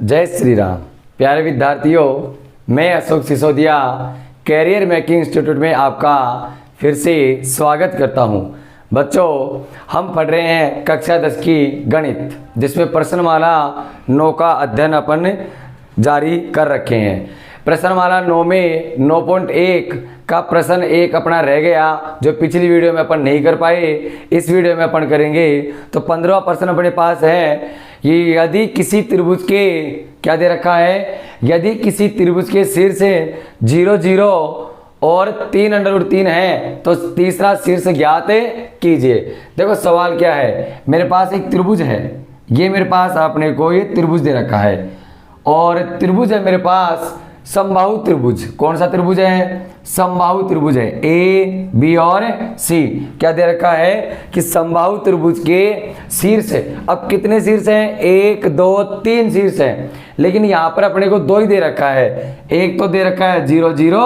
जय श्री राम। प्यारे विद्यार्थियों, मैं Ashok Sisodia career making institute में आपका फिर से स्वागत करता हूं। बच्चों, हम पढ़ रहे हैं कक्षा 10 की गणित, जिसमें प्रश्नमाला 9 का अध्ययन अपन जारी कर रखे हैं। प्रश्नमाला 9 में 9.1 का प्रश्न एक अपना रह गया, जो पिछली वीडियो में अपन नहीं कर पाए, इस वीडियो में अपन करेंगे। तो 15वां प्रश्न अपने पास है, ये यदि किसी त्रिभुज के क्या दे रखा है, यदि किसी त्रिभुज के शीर्ष 0 0 और 3√3 है तो तीसरा शीर्ष ज्ञात कीजिए। देखो सवाल क्या है, मेरे पास एक त्रिभुज है, ये मेरे पास अपने को ये त्रिभुज दे रखा है, और त्रिभुज है मेरे पास समबाहु त्रिभुज। कौन सा त्रिभुज है? समबाहु त्रिभुज है, ए बी और सी। क्या दे रखा है कि समबाहु त्रिभुज के शीर्ष, अब कितने शीर्ष हैं? 1 2 3 शीर्ष हैं, लेकिन यहाँ पर अपने को 2 ही दे रखा है। एक तो दे रखा है 0 0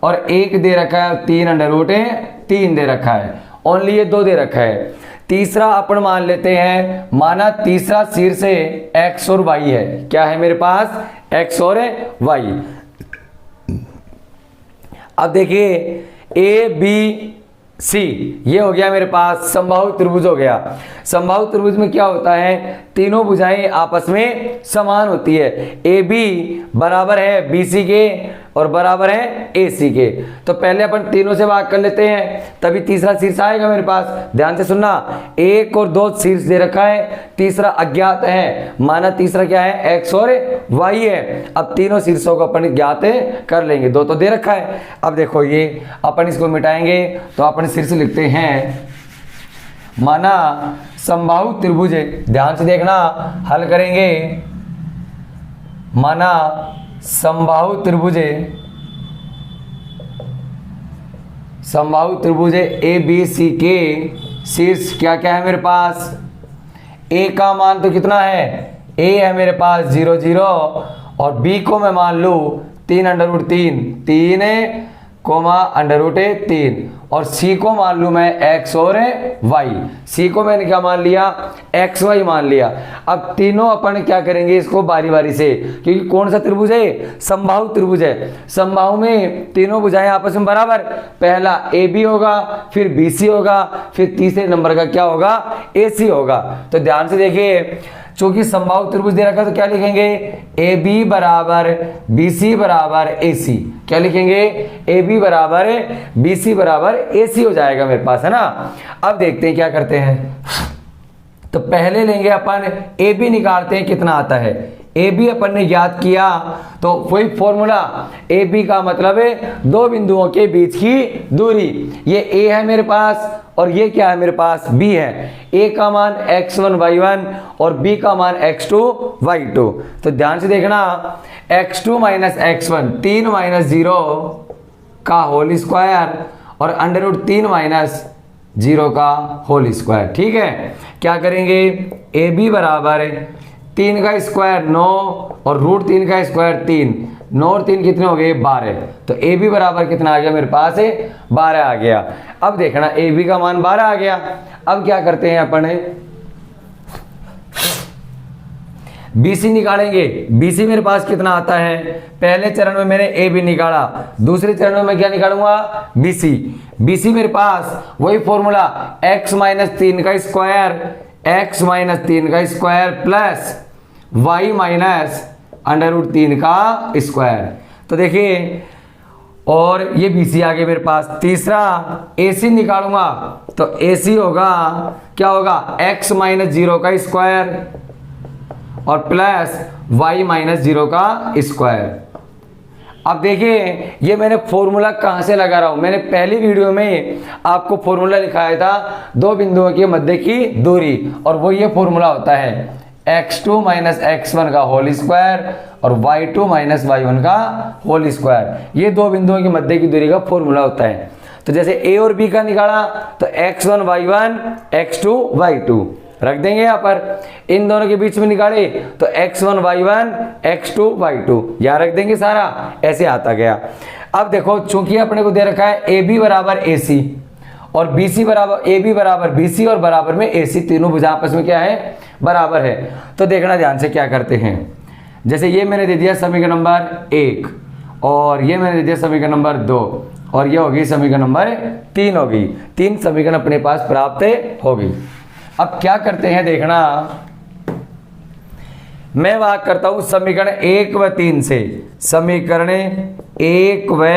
और एक दे रखा है 3√3 दे रखा है, ओनली ये 2 दे रखा है। तीसरा अपन मान लेते हैं, माना तीसरा शीर्ष x और y है। क्या है मेरे पास? x और y। अब देखिए ए बी सी, ये हो गया मेरे पास समबाहु त्रिभुज हो गया। समबाहु त्रिभुज में क्या होता है, तीनों भुजाएं आपस में समान होती है। ए बी बराबर है बी सी के और बराबर है ए सी के। तो पहले अपन तीनों से भाग कर लेते हैं, तभी तीसरा शीर्ष आएगा मेरे पास। ध्यान से सुनना, 1 और 2 शीर्ष दे रखा है, तीसरा अज्ञात है, माना तीसरा क्या है? x और y है। अब तीनों शीर्षों को अपन ज्ञात कर लेंगे, 2 तो दे रखा है। अब देखो ये अपन इसको मिटाएंगे तो अपन शीर्ष लिखते हैं, माना समबाहु त्रिभुज है। ध्यान से देखना, हल करेंगे, माना समबाहु त्रिभुज है, समबाहु त्रिभुज है ए बी सी के शीर्ष क्या क्या है मेरे पास? ए का मान तो कितना है? ए है मेरे पास 0 0 और बी को मैं मान लूँ 3√3 3 और सी को मान लूँ मैं x और y। सी को मैंने क्या मान लिया? x y मान लिया। अब तीनों अपन क्या करेंगे, इसको बारी बारी से, क्योंकि कौन सा त्रिभुज है? समबाहु त्रिभुज है। समबाहु में तीनों भुजाएं आपस में बराबर, पहला ए बी होगा, फिर बी सी होगा, फिर तीसरे नंबर का क्या होगा? ए सी होगा। तो ध्यान से देखिए, चूंकि समबाहु त्रिभुज दे रखा तो क्या लिखेंगे? ए बी बराबर बी सी बराबर ए सी। क्या लिखेंगे? ए बी बराबर बी सी बराबर ए सी हो जाएगा मेरे पास, है ना। अब देखते हैं क्या करते हैं। तो पहले लेंगे अपन ए बी, निकालते हैं कितना आता है। ए बी अपन ने ज्ञात किया तो वही फॉर्मूला, ए बी का मतलब है 2 बिंदुओं के बीच की दूरी। ये ए है मेरे पास और ये क्या है मेरे पास? बी है। ए का मान x1 y1 और बी का मान x2 y2। तो ध्यान से देखना, x2 माइनस x1 3 माइनस 0 का होल स्क्वायर और √3 माइनस 0 का होल स्क्वायर। ठीक है, क्या करेंगे? ए बी बराबर 3 का स्क्वायर 9 और √3 का स्क्वायर 3, 9 और 3 कितने हो गए? 12। तो ए बी बराबर कितना आ गया मेरे पास? 12 आ गया। अब देखना, ए बी का मान 12 आ गया। अब क्या करते हैं अपन, बी सी निकालेंगे। बी सी मेरे पास कितना आता है? पहले चरण में मैंने ए बी निकाला, दूसरे चरण में मैं क्या निकालूंगा? B C. बी सी मेरे पास वही फॉर्मूला, x माइनस 3 का स्क्वायर, x माइनस 3 का स्क्वायर प्लस y माइनस √3 का स्क्वायर। तो देखिए, और ये बी सी आ गया मेरे पास। तीसरा ए सी निकालूंगा तो ए सी होगा, क्या होगा? x माइनस 0 का स्क्वायर और प्लस y माइनस 0 का स्क्वायर। अब देखिए, ये मैंने फॉर्मूला कहाँ से लगा रहा हूँ। मैंने पहली वीडियो में आपको फॉर्मूला लिखाया था 2 बिंदुओं के मध्य की दूरी, और वो ये फॉर्मूला होता है x2 माइनस x1 का होल स्क्वायर और y2 माइनस y1 का होल स्क्वायर। ये 2 बिंदुओं के मध्य की दूरी का फॉर्मूला होता है। तो जैसे a और b का निकाला तो x1 y1 x2 y2 रख देंगे यहाँ पर। इन दोनों के बीच में निकाले तो x1 y1 x2 y2 यहाँ रख देंगे, सारा ऐसे आता गया। अब देखो, चूंकि अपने को दे रखा है ए बी बराबर ए सी और बी सी बराबर, ए बी बराबर बी सी और बराबर में ए सी, तीनों भुजा आपस में क्या है? बराबर है। तो देखना ध्यान से क्या करते हैं। जैसे ये मैंने दे दिया समीकरण नंबर 1 और ये मैंने दे दिया समीकरण नंबर 2 और ये होगी समीकरण नंबर 3 होगी। 3 समीकरण अपने पास प्राप्त होगी। अब क्या करते हैं देखना, मैं भाग करता हूं समीकरण 1 व 3 से, समीकरण 1 व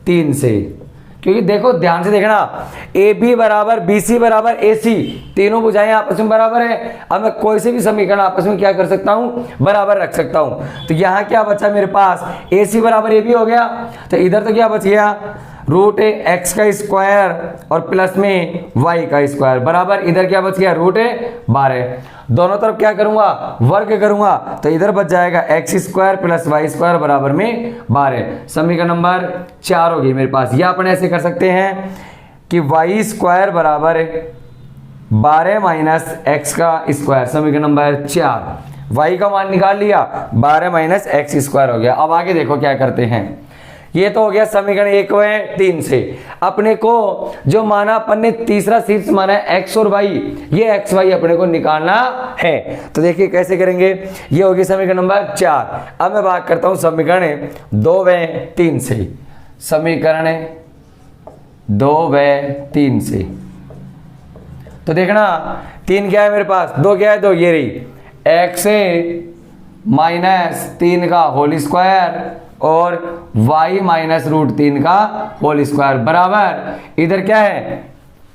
3 से, क्योंकि देखो ध्यान से देखना, ए बी बराबर बी सी बराबर ए सी, तीनों भुजाएं आपस में बराबर है। अब मैं कोई से भी समीकरण आपस में क्या कर सकता हूं, बराबर रख सकता हूं। तो यहां क्या बचा मेरे पास, ए सी बराबर ए बी हो गया, तो इधर तो क्या बच गया, रूट एक्स का स्क्वायर और प्लस में वाई का स्क्वायर बराबर, इधर क्या बच गया, रूट 12। दोनों तरफ क्या करूंगा, वर्ग करूंगा, तो इधर बच जाएगा x square plus y square बराबर में 12। समीकरण नंबर 4 होगी मेरे पास। या अपन ऐसे कर सकते हैं कि वाई स्क्वायर बराबर 12 माइनस एक्स का स्क्वायर, समीकरण नंबर 4। वाई का मान निकाल लिया, 12 माइनस एक्स स्क्वायर हो गया। अब आगे देखो क्या करते हैं, ये तो हो गया समीकरण 1 व 3 से। अपने को जो माना अपन ने तीसरा शीर्ष माना है x और y, ये x y अपने को निकालना है। तो देखिए कैसे करेंगे, ये होगी समीकरण नंबर 4। अब मैं बात करता हूं समीकरण 2 व 3 से, समीकरण 2 व 3 से। तो देखना 3 क्या है मेरे पास, 2 क्या है, 2 ये रही x माइनस 3 का होल स्क्वायर और y माइनस रूट 3 का होल स्क्वायर बराबर, इधर क्या है,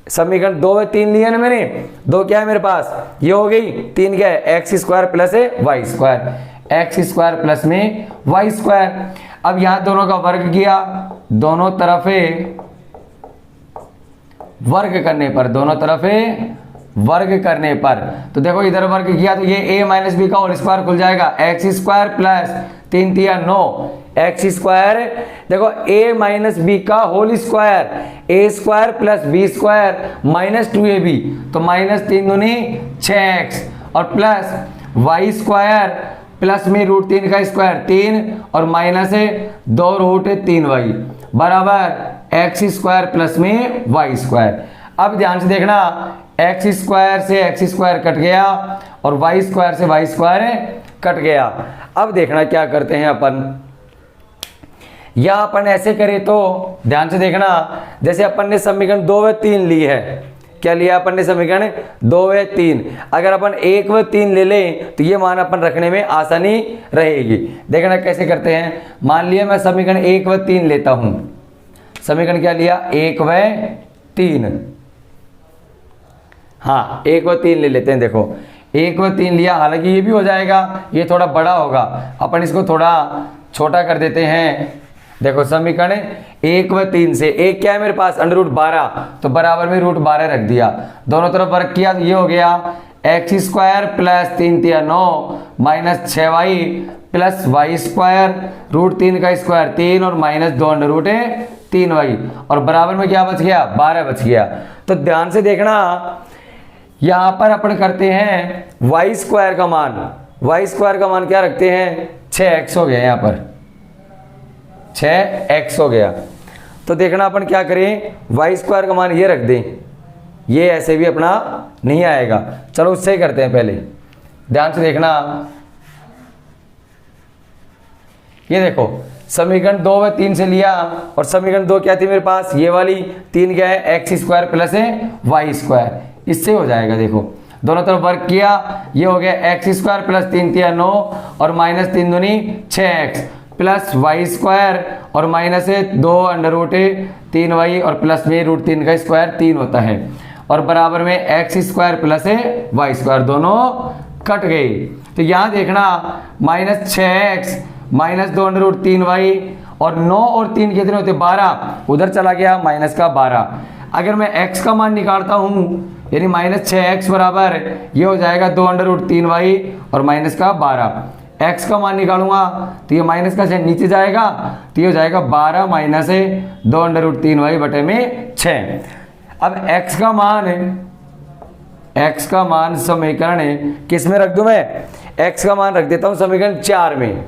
समीकरण 2 व 3 लिया ना मैंने, 2 क्या है मेरे पास, ये हो गई, 3 क्या है, x square plus y square, x square plus में वाई स्क्वायर। अब यहां दोनों का वर्ग किया, दोनों तरफ वर्ग करने पर, दोनों तरफ वर्ग करने पर, तो देखो इधर वर्ग किया तो ये a माइनस बी का होल स्क्वायर खुल जाएगा, एक्स स्क्वायर प्लस 3 तिया 9 एक्स स्क्वायर, देखो a माइनस बी का whole square, a square plus b square minus 2ab, तो माइनस 3 दूनी 6x और प्लस वाई स्क्वायर प्लस में रूट 3 का स्क्वायर 3 और माइनस 2 रूट 3y बराबर एक्स स्क्वायर प्लस में वाई स्क्वायर। अब ध्यान से देखना, एक्स स्क्वायर से एक्स स्क्वायर कट गया और वाई स्क्वायर से वाई स्क्वायर कट गया। अब देखना क्या करते हैं अपन, या अपन ऐसे करें तो ध्यान से देखना, जैसे अपन ने समीकरण 2 व 3 ली है, क्या लिया अपन ने, समीकरण 2 व 3, अगर अपन 1 व 3 ले लें तो ये मान अपन रखने में आसानी रहेगी। देखना कैसे करते हैं, मान लिया मैं समीकरण 1 व 3 लेता हूं, समीकरण क्या लिया, 1 व 3, हाँ 1 व 3 ले लेते हैं। देखो 1 व 3 लिया, हालांकि ये भी हो जाएगा, ये थोड़ा बड़ा होगा, अपन इसको थोड़ा छोटा कर देते हैं। देखो समीकरण 1 व 3 से, एक क्या है मेरे पास, अंडर रूट 12, तो बराबर में रूट 12 रख दिया, दोनों तरफ वर्ग किया तो ये हो गया एक्स स्क्वायर प्लस 3 तिया 9 minus 6y plus y square root 3 का स्क्वायर 3 और माइनस 2 अंडर रूट 3y और बराबर में क्या बच गया, 12 बच गया। तो ध्यान से देखना, यहां पर अपन करते हैं वाई स्क्वायर का मान, वाई स्क्वायर का मान क्या रखते हैं, 6x हो गया, यहाँ पर 6x हो गया। तो देखना अपन क्या करें, वाई स्क्वायर का मान ये रख दें, ये ऐसे भी अपना नहीं आएगा, चलो उससे ही करते हैं। पहले ध्यान से देखना, ये देखो समीकरण 2 व 3 से लिया और समीकरण 2 क्या थी मेरे पास, ये वाली, 3 क्या है, x square plus y square, इससे हो जाएगा। देखो दोनों तरफ वर्ग किया, ये हो गया एक्स स्क्वायर प्लस 3 तिया 9 और माइनस 3 दूनी 6x प्लस वाई स्क्वायर और माइनस 2 अंडर रूट 3y और प्लस में रूट 3 का स्क्वायर 3 होता है और बराबर में x square plus y square, दोनों कट गए। तो यहाँ देखना minus 6x minus 2 under root 3y और 9 और 3 कितने होते, 12, उधर चला गया माइनस का 12। अगर मैं x का मान निकालता हूँ यानी माइनस 6x बराबर ये हो जाएगा 2 अंडर रूट 3y और माइनस का 12। x का मान निकालूंगा तो ये माइनस का नीचे जाएगा तो ये हो जाएगा 12 माइनस 2 अंडर रूट 3y बटे में 6। अब x का मान समीकरण किस में रख दूं मैं, x का मान रख देता हूं समीकरण 4 में,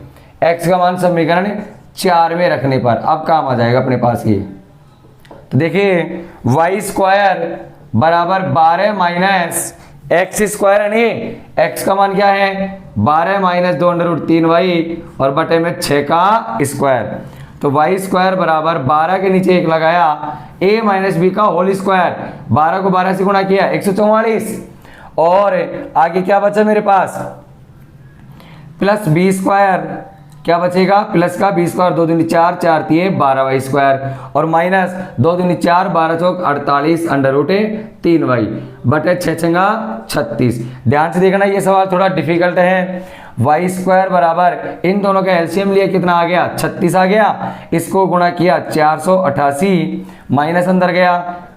x का मान समीकरण 4 में रखने पर अब काम आ जाएगा अपने पास ये। तो देखिए वाई स्क्वायर बराबर 12 माइनस एक्स स्क्वायर यानी एक्स का मान क्या है 12 माइनस 2√3y और बटे में 6 का स्क्वायर। तो वाई स्क्वायर बराबर 12 के नीचे 1 लगाया a माइनस बी का होल स्क्वायर, 12 को 12 से गुणा किया 144 और आगे क्या बचा मेरे पास प्लस बी स्क्वायर, क्या बचेगा प्लस का बी स्क्वायर 2 दूनी 4 4 3 12y स्क्वायर और माइनस 2 दूनी 4 12 चौक 48 √3y बटे 6 छंगा 36। ध्यान से देखना ये सवाल थोड़ा डिफिकल्ट है। वाई स्क्वायर बराबर इन दोनों का एलसीएम लिया कितना आ गया 36 आ गया, इसको गुणा किया 488 माइनस अंदर गया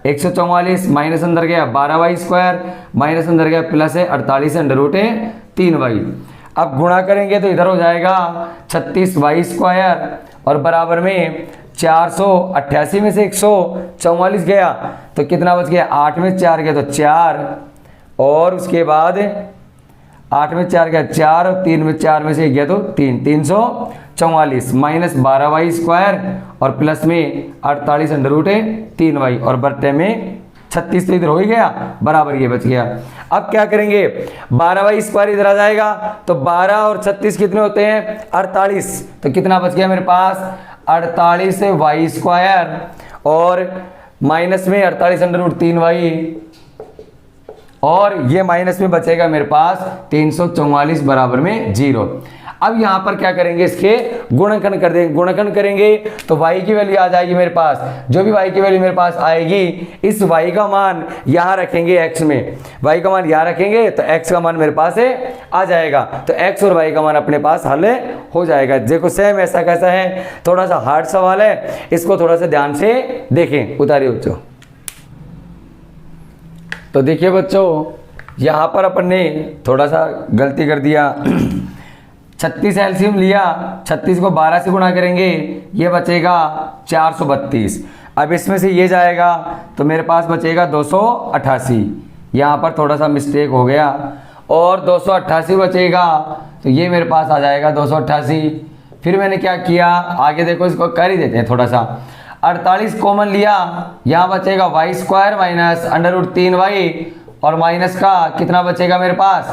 144 माइनस अंदर गया 12y स्क्वायर माइनस अंदर गया प्लस है 48 √3y। अब गुणा करेंगे तो इधर हो जाएगा 36y स्क्वायर और बराबर में 488 में से 144 गया तो कितना बच गया 8 में 4 गया तो 4 और उसके बाद 8 में 4 गया 4 और 3 में 4 में से गया तो 3 344 माइनस 12y स्क्वायर और प्लस में 48 √3y और बर्ते में 36 तो इधर हो ही गया बराबर ये बच गया। अब क्या करेंगे 12y स्क्वायर इधर आ जाएगा तो 12 और 36 कितने होते हैं 48, तो कितना बच गया मेरे पास 48 y स्क्वायर और माइनस में 48 √3y और ये माइनस में बचेगा मेरे पास 344 बराबर में 0। अब यहां पर क्या करेंगे इसके गुणनखंड कर देंगे, गुणनखंड करेंगे तो y की वैल्यू आ जाएगी मेरे पास, जो भी y की वैल्यू मेरे पास आएगी इस y का मान यहां रखेंगे x में, y का मान यहां रखेंगे तो x का मान मेरे पास है आ जाएगा, तो x और y का मान अपने पास हल हो जाएगा। देखो सेम ऐसा कैसा है, थोड़ा सा हार्ड सवाल है, इसको थोड़ा सा ध्यान से देखें। उतारिए बच्चों। तो देखिए बच्चों यहां पर अपन ने थोड़ा सा गलती कर दिया 36 एलसीएम लिया, 36 को 12 से गुणा करेंगे ये बचेगा 432। अब इसमें से ये जाएगा तो मेरे पास बचेगा 288, यहाँ पर थोड़ा सा मिस्टेक हो गया और 288 बचेगा तो ये मेरे पास आ जाएगा 288। फिर मैंने क्या किया आगे देखो, इसको कर ही देते हैं थोड़ा सा, 48 कॉमन लिया, यहाँ बचेगा वाई स्क्वायर माइनस √3y और माइनस का कितना बचेगा मेरे पास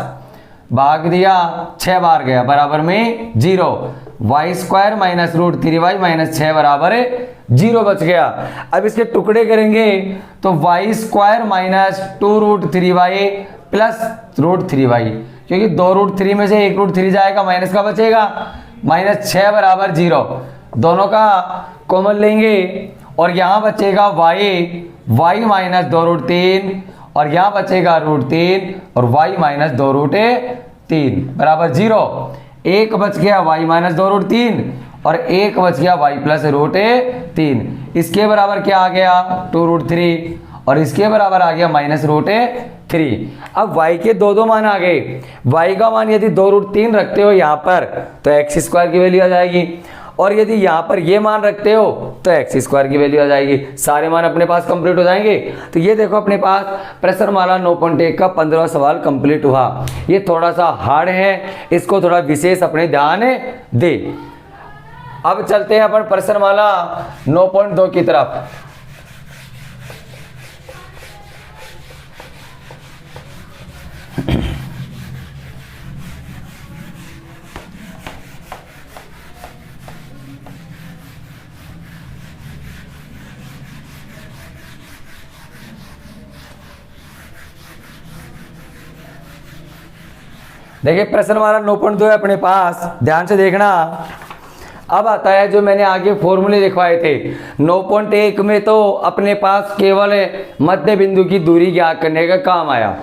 भाग दिया 6 बार गया बराबर में 0, Y square minus √3y minus 6 बराबर 0 बच गया। अब इसके टुकड़े करेंगे तो Y square minus 2√3y plus √3y, क्योंकि 2√3 में से 1√3 जाएगा माइनस का बचेगा माइनस 6 बराबर 0, दोनों का कॉमन लेंगे और यहाँ बचेगा y माइनस 2√3 और यहाँ बचेगा √3 और y माइनस 2√3 बराबर 0। एक बच गया y माइनस 2√3 और एक बच गया y प्लस √3। इसके बराबर क्या आ गया 2√3 और इसके बराबर आ गया माइनस √3। अब y के दो मान आ गए, y का मान यदि 2√3 रखते हो यहाँ पर तो एक्स स्क्वायर की वैल्यू आ जाएगी और यदि यहाँ पर ये मान रखते हो तो एक्स स्क्वायर की वैल्यू आ जाएगी। सारे मान अपने पास कंप्लीट हो जाएंगे। तो ये देखो अपने पास प्रश्नमाला 9.1 का 15वां सवाल कंप्लीट हुआ। ये थोड़ा सा हार्ड है, इसको थोड़ा विशेष अपने ध्यान दे। अब चलते हैं अपन प्रश्नमाला 9.2 की तरफ। देखिए प्रश्नमाला 9.2 है अपने पास, ध्यान से देखना। अब आता है जो मैंने आगे फॉर्मूले लिखवाए थे। 9.1 में तो अपने पास केवल मध्य बिंदु की दूरी ज्ञात करने का काम आया।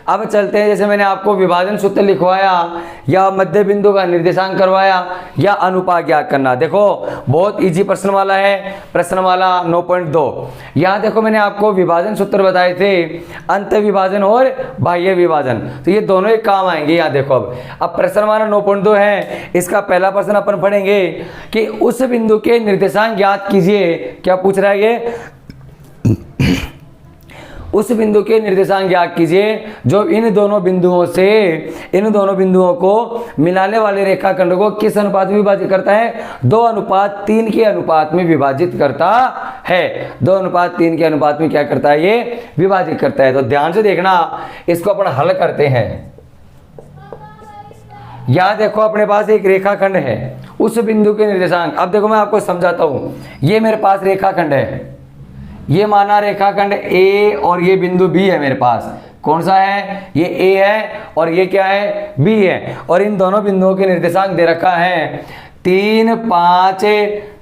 अब चलते हैं, जैसे मैंने आपको विभाजन सूत्र लिखवाया या मध्य बिंदु का निर्देशांक करवाया या अनुपात ज्ञात करना। देखो बहुत इजी प्रश्नमाला है, प्रश्नमाला 9.2। यहाँ देखो मैंने आपको विभाजन सूत्र बताए थे, अंत विभाजन और बाह्य विभाजन, तो ये दोनों ही काम आएंगे। यहाँ देखो अब प्रश्नमाला 9.2 है, इसका पहला प्रश्न अपन पढ़ेंगे कि उस बिंदु के निर्देशांक ज्ञात कीजिए। क्या पूछ रहा है ये? उस बिंदु के निर्देशांक ज्ञात कीजिए जो इन दोनों बिंदुओं को मिलाने वाले रेखाखंड को किस अनुपात में विभाजित करता है? 2:3 के अनुपात में विभाजित करता है। 2:3 के अनुपात में क्या करता है? ये विभाजित करता है। तो ध्यान से देखना, इसको अपन हल करते हैं। यहां देखो अपने पास एक रेखाखंड है, उस बिंदु के निर्देशांक, अब देखो मैं आपको समझाता हूं। ये मेरे पास रेखाखंड है, ये माना रेखाखंड ए और ये बिंदु बी है मेरे पास। कौन सा है? ये ए है और ये क्या है? बी है। और इन दोनों बिंदुओं के निर्देशांक दे रखा है 3, 5,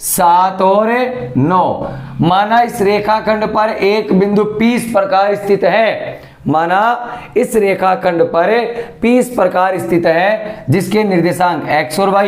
7 और 9। माना इस रेखाखंड पर एक बिंदु P इस प्रकार स्थित है, माना इस रेखाखंड पर P इस प्रकार स्थित है जिसके निर्देशांक x और y।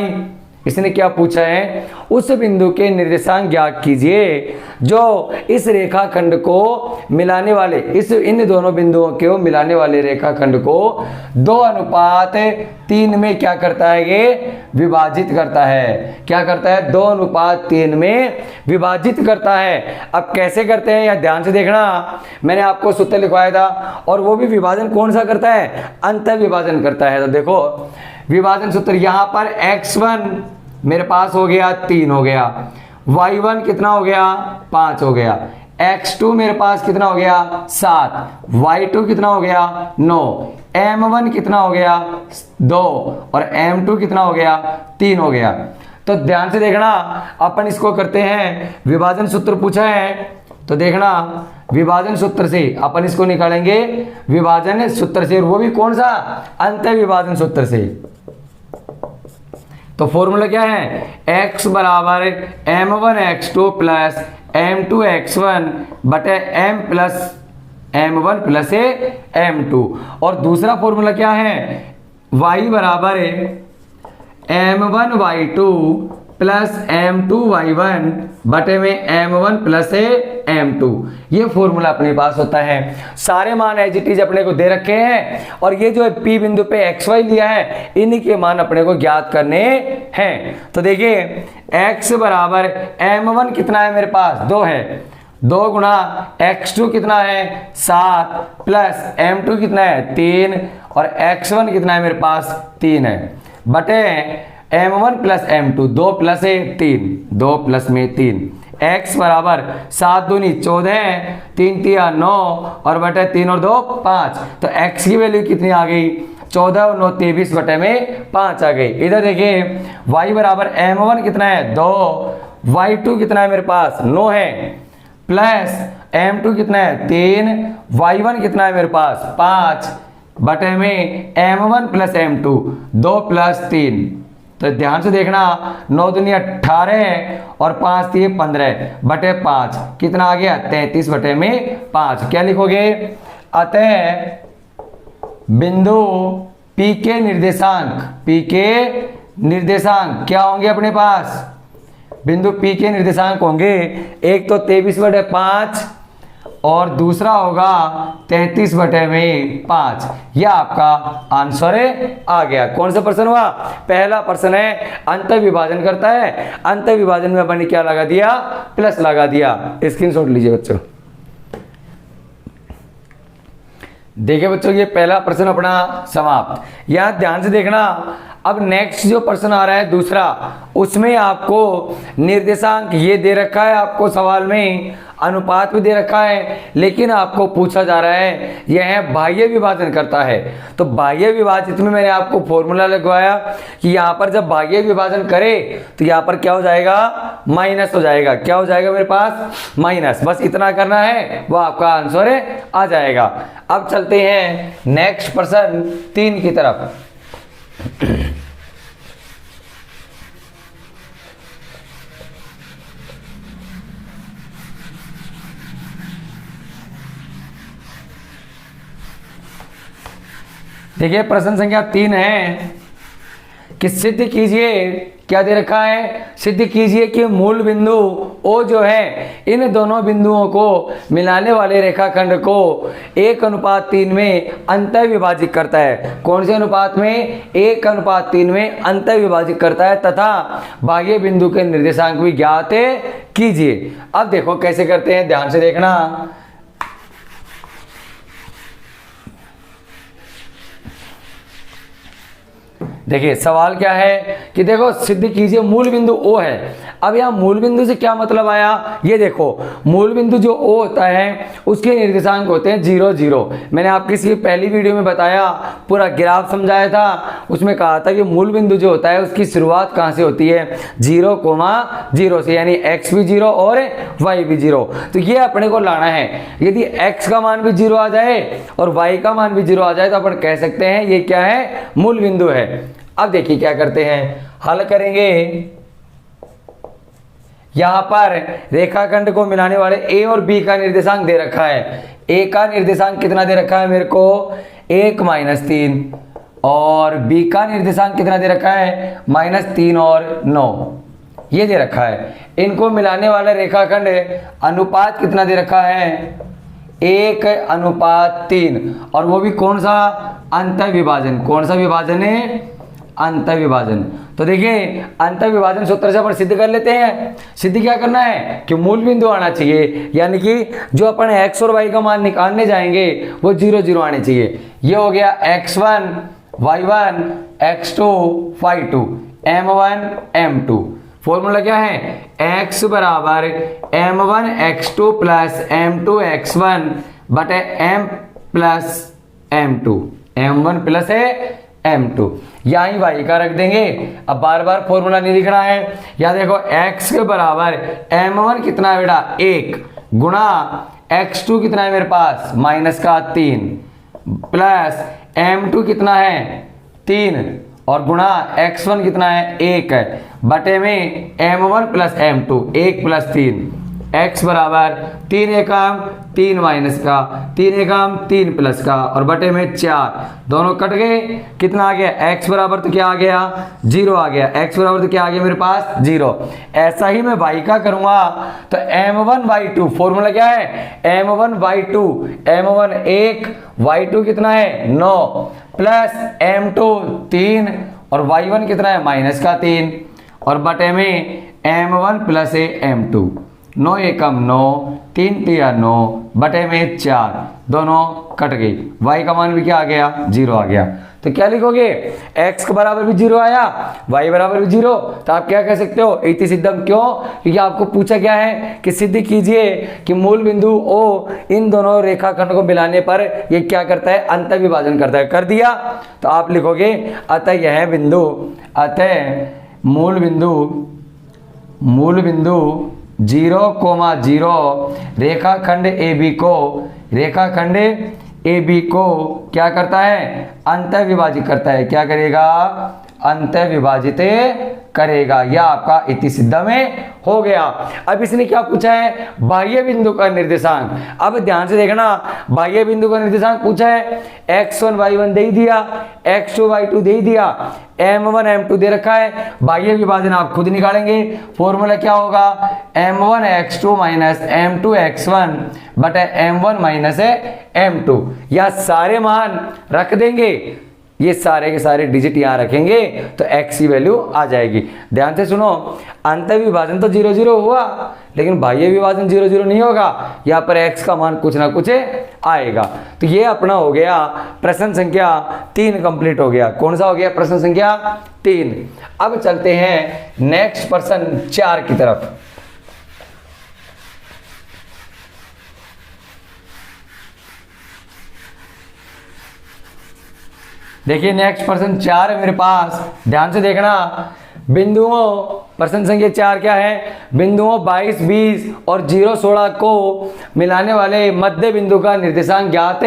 इसने क्या पूछा है? उस बिंदु के निर्देशांक ज्ञात कीजिए जो इस रेखाखंड को मिलाने वाले, इन दोनों बिंदुओं को मिलाने वाले रेखाखंड को 2:3 में क्या करता है? ये विभाजित करता है। क्या करता है? 2:3 में विभाजित करता है। अब कैसे करते हैं यह ध्यान से देखना। मैंने आपको सूत्र लिखवाया था, और वो भी विभाजन कौन सा करता है? अंत विभाजन करता है। तो देखो विभाजन सूत्र, यहां पर x1 मेरे पास हो गया 3 हो गया, y1 कितना हो गया? 5 हो गया, x2 मेरे पास कितना हो गया? 7, y2 कितना हो गया? 9, m1 कितना हो गया? 2 और m2 कितना हो गया? 3 हो गया। तो ध्यान से देखना, अपन इसको करते हैं, विभाजन सूत्र पूछा है तो देखना विभाजन सूत्र से अपन इसको निकालेंगे, विभाजन सूत्र से, वो भी कौन सा? अंत विभाजन सूत्र से। तो फॉर्मूला क्या है? x बराबर m1 x2 plus m2 x1 बटे m plus m1 plus m2। और दूसरा फॉर्मूला क्या है? y बराबर m1 y2 plus m2 y1 बटे में m1 प्लस m2। ये फॉर्मूला अपने पास होता है। सारे मान एज इट इज अपने को दे रखे हैं, और ये जो P बिंदु पे xy लिया है, इन्हीं के मान अपने को ज्ञात करने हैं। तो देखिए x बराबर m1 कितना है मेरे पास? 2 है, 2 गुणा x2 कितना है? 7 प्लस m2 कितना है? 3 और x1 कितना है मेरे पास? 3 है, बटे m1 plus m2, 2 plus 3, 2 plus में 3, x बराबर 7 दूनी 14, 3 तिया 9 और बटे 3 और 2 5। तो x की वैल्यू कितनी आ गई? 14 और 9 23 बटे में 5 आ गई। इधर देखिए y बराबर m1 कितना है? 2, y2 कितना है मेरे पास? 9 है, प्लस m2 कितना है? 3, y1 कितना है मेरे पास? 5 बटे में m1 प्लस m2, 2 प्लस 3। तो ध्यान से देखना, 9 दूनी 18 और 5 दिए 15 बटे 5 कितना आ गया? 33 बटे में 5। क्या लिखोगे? अतः बिंदु P के निर्देशांक क्या होंगे अपने पास? बिंदु P के निर्देशांक होंगे, एक तो 23 बटे 5 और दूसरा होगा 33 बटे में 5। यह आपका आंसर आ गया। कौन सा प्रश्न हुआ? पहला प्रश्न है, अंत विभाजन करता है। अंत विभाजन में अपन ने क्या लगा दिया? प्लस लगा दिया। स्क्रीनशॉट लीजिए बच्चों। देखिए बच्चों, ये पहला प्रश्न अपना समाप्त। यहां ध्यान से देखना, अब नेक्स्ट जो प्रश्न आ रहा है दूसरा, उसमें आपको निर्देशांक ये दे रखा है, आपको सवाल में अनुपात भी दे रखा है, लेकिन आपको पूछा जा रहा है यह बाह्य विभाजन करता है। तो बाह्य विभाजित में मैंने आपको फॉर्मूला लगवाया कि यहाँ पर जब बाह्य विभाजन करे तो यहाँ पर क्या हो जाएगा? माइनस हो जाएगा। क्या हो जाएगा मेरे पास? माइनस। बस इतना करना है, वो आपका आंसर आ जाएगा। अब चलते हैं नेक्स्ट प्रश्न 3 की तरफ। देखिए प्रश्न संख्या 3 है कि सिद्ध कीजिए, क्या दे रखा है? सिद्ध कीजिए कि मूल बिंदु O जो है इन दोनों बिंदुओं को मिलाने वाले रेखाखंड को 1:3 में अंत विभाजित करता है। कौन से अनुपात में? 1:3 में अंत विभाजित करता है, तथा बाह्य बिंदु के निर्देशांक भी ज्ञात कीजिए। अब देखो कैसे करते हैं, ध्यान से देखना। देखिए सवाल क्या है कि देखो सिद्ध कीजिए मूल बिंदु O है। अब यहाँ मूल बिंदु से क्या मतलब आया, ये देखो मूल बिंदु जो O होता है उसके निर्देशांक होते हैं 0 0। मैंने आपकी इसी पहली वीडियो में बताया, पूरा ग्राफ समझाया था, उसमें कहा था कि मूल बिंदु जो होता है उसकी शुरुआत कहाँ से होती है, 0,0 से, यानी x भी 0 और y भी 0। तो ये अपने को लाना है। यदि x का मान भी 0 आ जाए और y का मान भी 0 आ जाए तो अपन कह सकते हैं ये क्या है, मूल बिंदु है। अब देखिए क्या करते हैं, हल करेंगे। यहां पर रेखाखंड को मिलाने वाले a और b का निर्देशांक दे रखा है। a का निर्देशांक कितना दे रखा है मेरे को, 1 - 3, और b का निर्देशांक कितना दे रखा है, -3 और 9, ये दे रखा है। इनको मिलाने वाला रेखाखंड अनुपात कितना दे रखा है, 1:3, और वो भी कौन सा, अंतःविभाजन। कौन सा विभाजन है, अंतःविभाजन। तो देखिए अंतःविभाजन सूत्र से अपन सिद्ध कर लेते हैं। सिद्ध क्या करना है कि मूल बिंदु आना चाहिए, यानी कि जो अपन x और y का मान निकालने जाएंगे वो 0 0 आने चाहिए। ये हो गया x1 y1 x2 y2 m1 m2। Formula क्या है, x बराबर m1 x2 plus m2 x1 बटे m plus m2, m1 plus है m2। यहाँ ही y का रख देंगे। अब बार बार फॉर्मूला नहीं लिखना है। यहाँ देखो x के बराबर m1 कितना है बेटा, 1 गुणा x2 कितना है मेरे पास, -3, प्लस m2 कितना है, 3, और गुणा x1 कितना है, 1 है, बटे में m1 प्लस m2, 1 + 3, x बराबर 3 एकम 3 माइनस का, 3 एकम 3 प्लस का, और बटे में 4, दोनों कट गए। कितना आ गया, x बराबर तो क्या आ गया, 0 आ गया। x बराबर तो क्या आ गया मेरे पास, 0। ऐसा ही मैं y का करूंगा तो m1/2, फॉर्मूला क्या है, m1/2, m1 1, y2 कितना है 9, प्लस m2 3, और y1 कितना है -3, और बटे में m1 प्लस m2, 9 एकम 9, 3 तिया 9, बटे में 4, दोनों कट गई। y का मान भी क्या आ गया, 0 आ गया। तो क्या लिखोगे, x के बराबर भी 0 आया, y बराबर भी 0। तो आप क्या कह सकते हो, इति सिद्धम। क्यों, क्योंकि आपको पूछा क्या है कि सिद्ध कीजिए कि मूल बिंदु O इन दोनों रेखाखंड को मिलाने पर ये क्या करता है, अंतःविभाजन करता है। कर दिया तो आप लिखोगे अतः यह बिंदु, अतः मूल बिंदु 0,0 रेखाखंड AB को क्या करता है, अंतःविभाजित करता है। क्या करेगा, अंतःविभाजित करेगा। यह आपका इति सिद्ध में हो गया। अब इसने क्या पूछा है, बाह्य बिंदु का निर्देशांक। अब ध्यान से देखना, बाह्य बिंदु का निर्देशांक पूछा है, x1 y1 दे दिया, x2 y2 दे दिया, m1 m2 दे रखा है। बाह्य विभाजन आप खुद निकालेंगे। फॉर्मूला क्या होगा, m1 x2 minus m2 x1 बटे m1 माइनस m2। या सारे मान रख देंगे, ये सारे के सारे डिजिट यहाँ रखेंगे तो x की वैल्यू आ जाएगी। ध्यान से सुनो, अंतःविभाजन तो 0 0 हुआ, लेकिन बाह्य विभाजन 0 0 नहीं होगा। यहाँ पर x का मान कुछ ना कुछ आएगा। तो ये अपना हो गया प्रश्न संख्या 3 कंप्लीट हो गया। कौन सा हो गया, प्रश्न संख्या 3। अब चलते हैं नेक्स्ट प्रश्न 4 की तरफ। देखिए नेक्स्ट प्रश्न 4 है मेरे पास, ध्यान से देखना। बिंदुओं, प्रश्न संख्या 4 क्या है, बिंदुओं 22, 20 और 0, 16 को मिलाने वाले मध्य बिंदु का निर्देशांक ज्ञात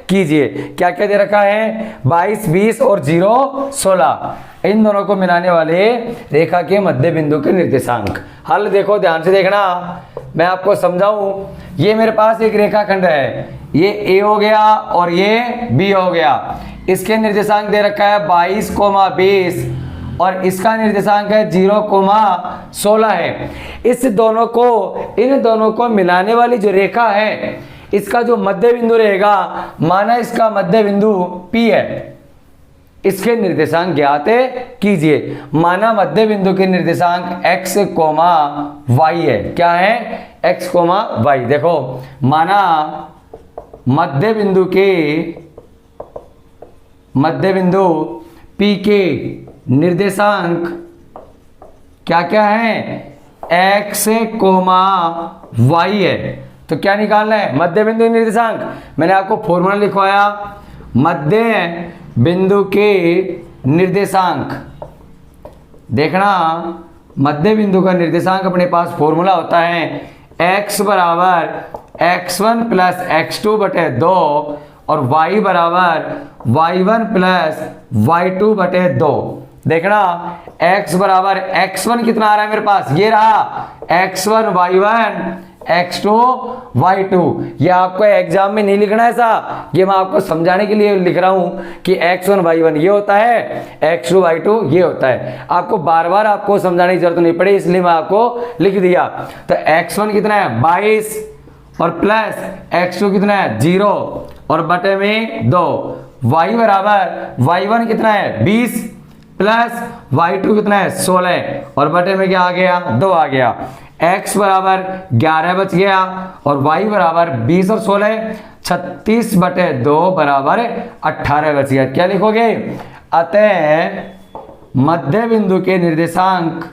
कीजिए। क्या क्या दे रखा है, 22, 20 और 0, 16, इन दोनों को मिलाने वाले रेखा के मध्य बिंदु के निर्देशांक। हल देखो, ध्यान से देखना, मैं आपको समझाऊं। ये मेरे पास एक रेखाखंड है, ये A हो गया और ये B हो गया। इसके निर्देशांक दे रखा है 22, 20 और इसका निर्देशांक है 0, 16 है। इन दोनों को मिलाने वाली जो रेखा है, इसका जो मध्य बिंदु रहेगा, माना इसका मध्य बिंदु P है, इसके निर्देशांक ज्ञात कीजिए। माना मध्य बिंदु के निर्देशांक x, y है। क्या है, x, y। देखो माना मध्य बिंदु पी के निर्देशांक क्या क्या है, x कोमा y है। तो क्या निकालना है, मध्य बिंदु निर्देशांक। मैंने आपको फॉर्मूला लिखवाया, मध्य बिंदु के निर्देशांक। देखना, मध्य बिंदु का निर्देशांक अपने पास फॉर्मूला होता है x बराबर x1 प्लस x2 बटे 2 और y बराबर y1 प्लस y2 बटे 2। देखना, x बराबर x1 कितना आ रहा है मेरे पास, ये रहा x1 y1 x2 y2। ये आपको एग्जाम में नहीं लिखना है ऐसा, ये मैं आपको समझाने के लिए लिख रहा हूं कि x1 y1 ये होता है, x2 y2 ये होता है। आपको बार बार आपको समझाने की जरूरत नहीं पड़ी, इसलिए मैं आपको लिख दिया। तो x1 कितना है 22 और प्लस x2 कितना है 0 और बटे में 2। y बराबर y1 कितना है 20 प्लस y2 कितना है 16 और बटे में क्या आ गया 2 आ गया। x बराबर 11 बच गया और y बराबर 20 और 16 36 बटे 2 बराबर 18 बच गया। क्या लिखोगे, अतः मध्य बिंदु के निर्देशांक,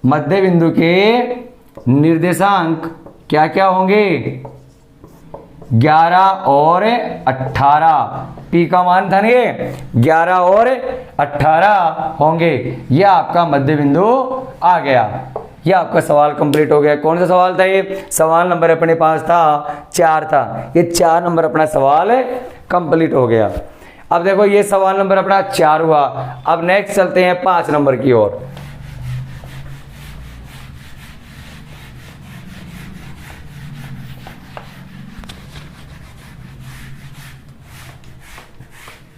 मध्य बिंदु के निर्देशांक क्या क्या होंगे, 11 और 18। पी का मान था ये 11 और 18 होंगे। यह आपका मध्य बिंदु आ गया। यह आपका सवाल कंप्लीट हो गया। कौन सा सवाल था ये, सवाल नंबर अपने पास था 4 था। ये 4 नंबर अपना सवाल कंप्लीट हो गया। अब देखो ये सवाल नंबर अपना 4 हुआ। अब नेक्स्ट चलते हैं 5 नंबर की ओर।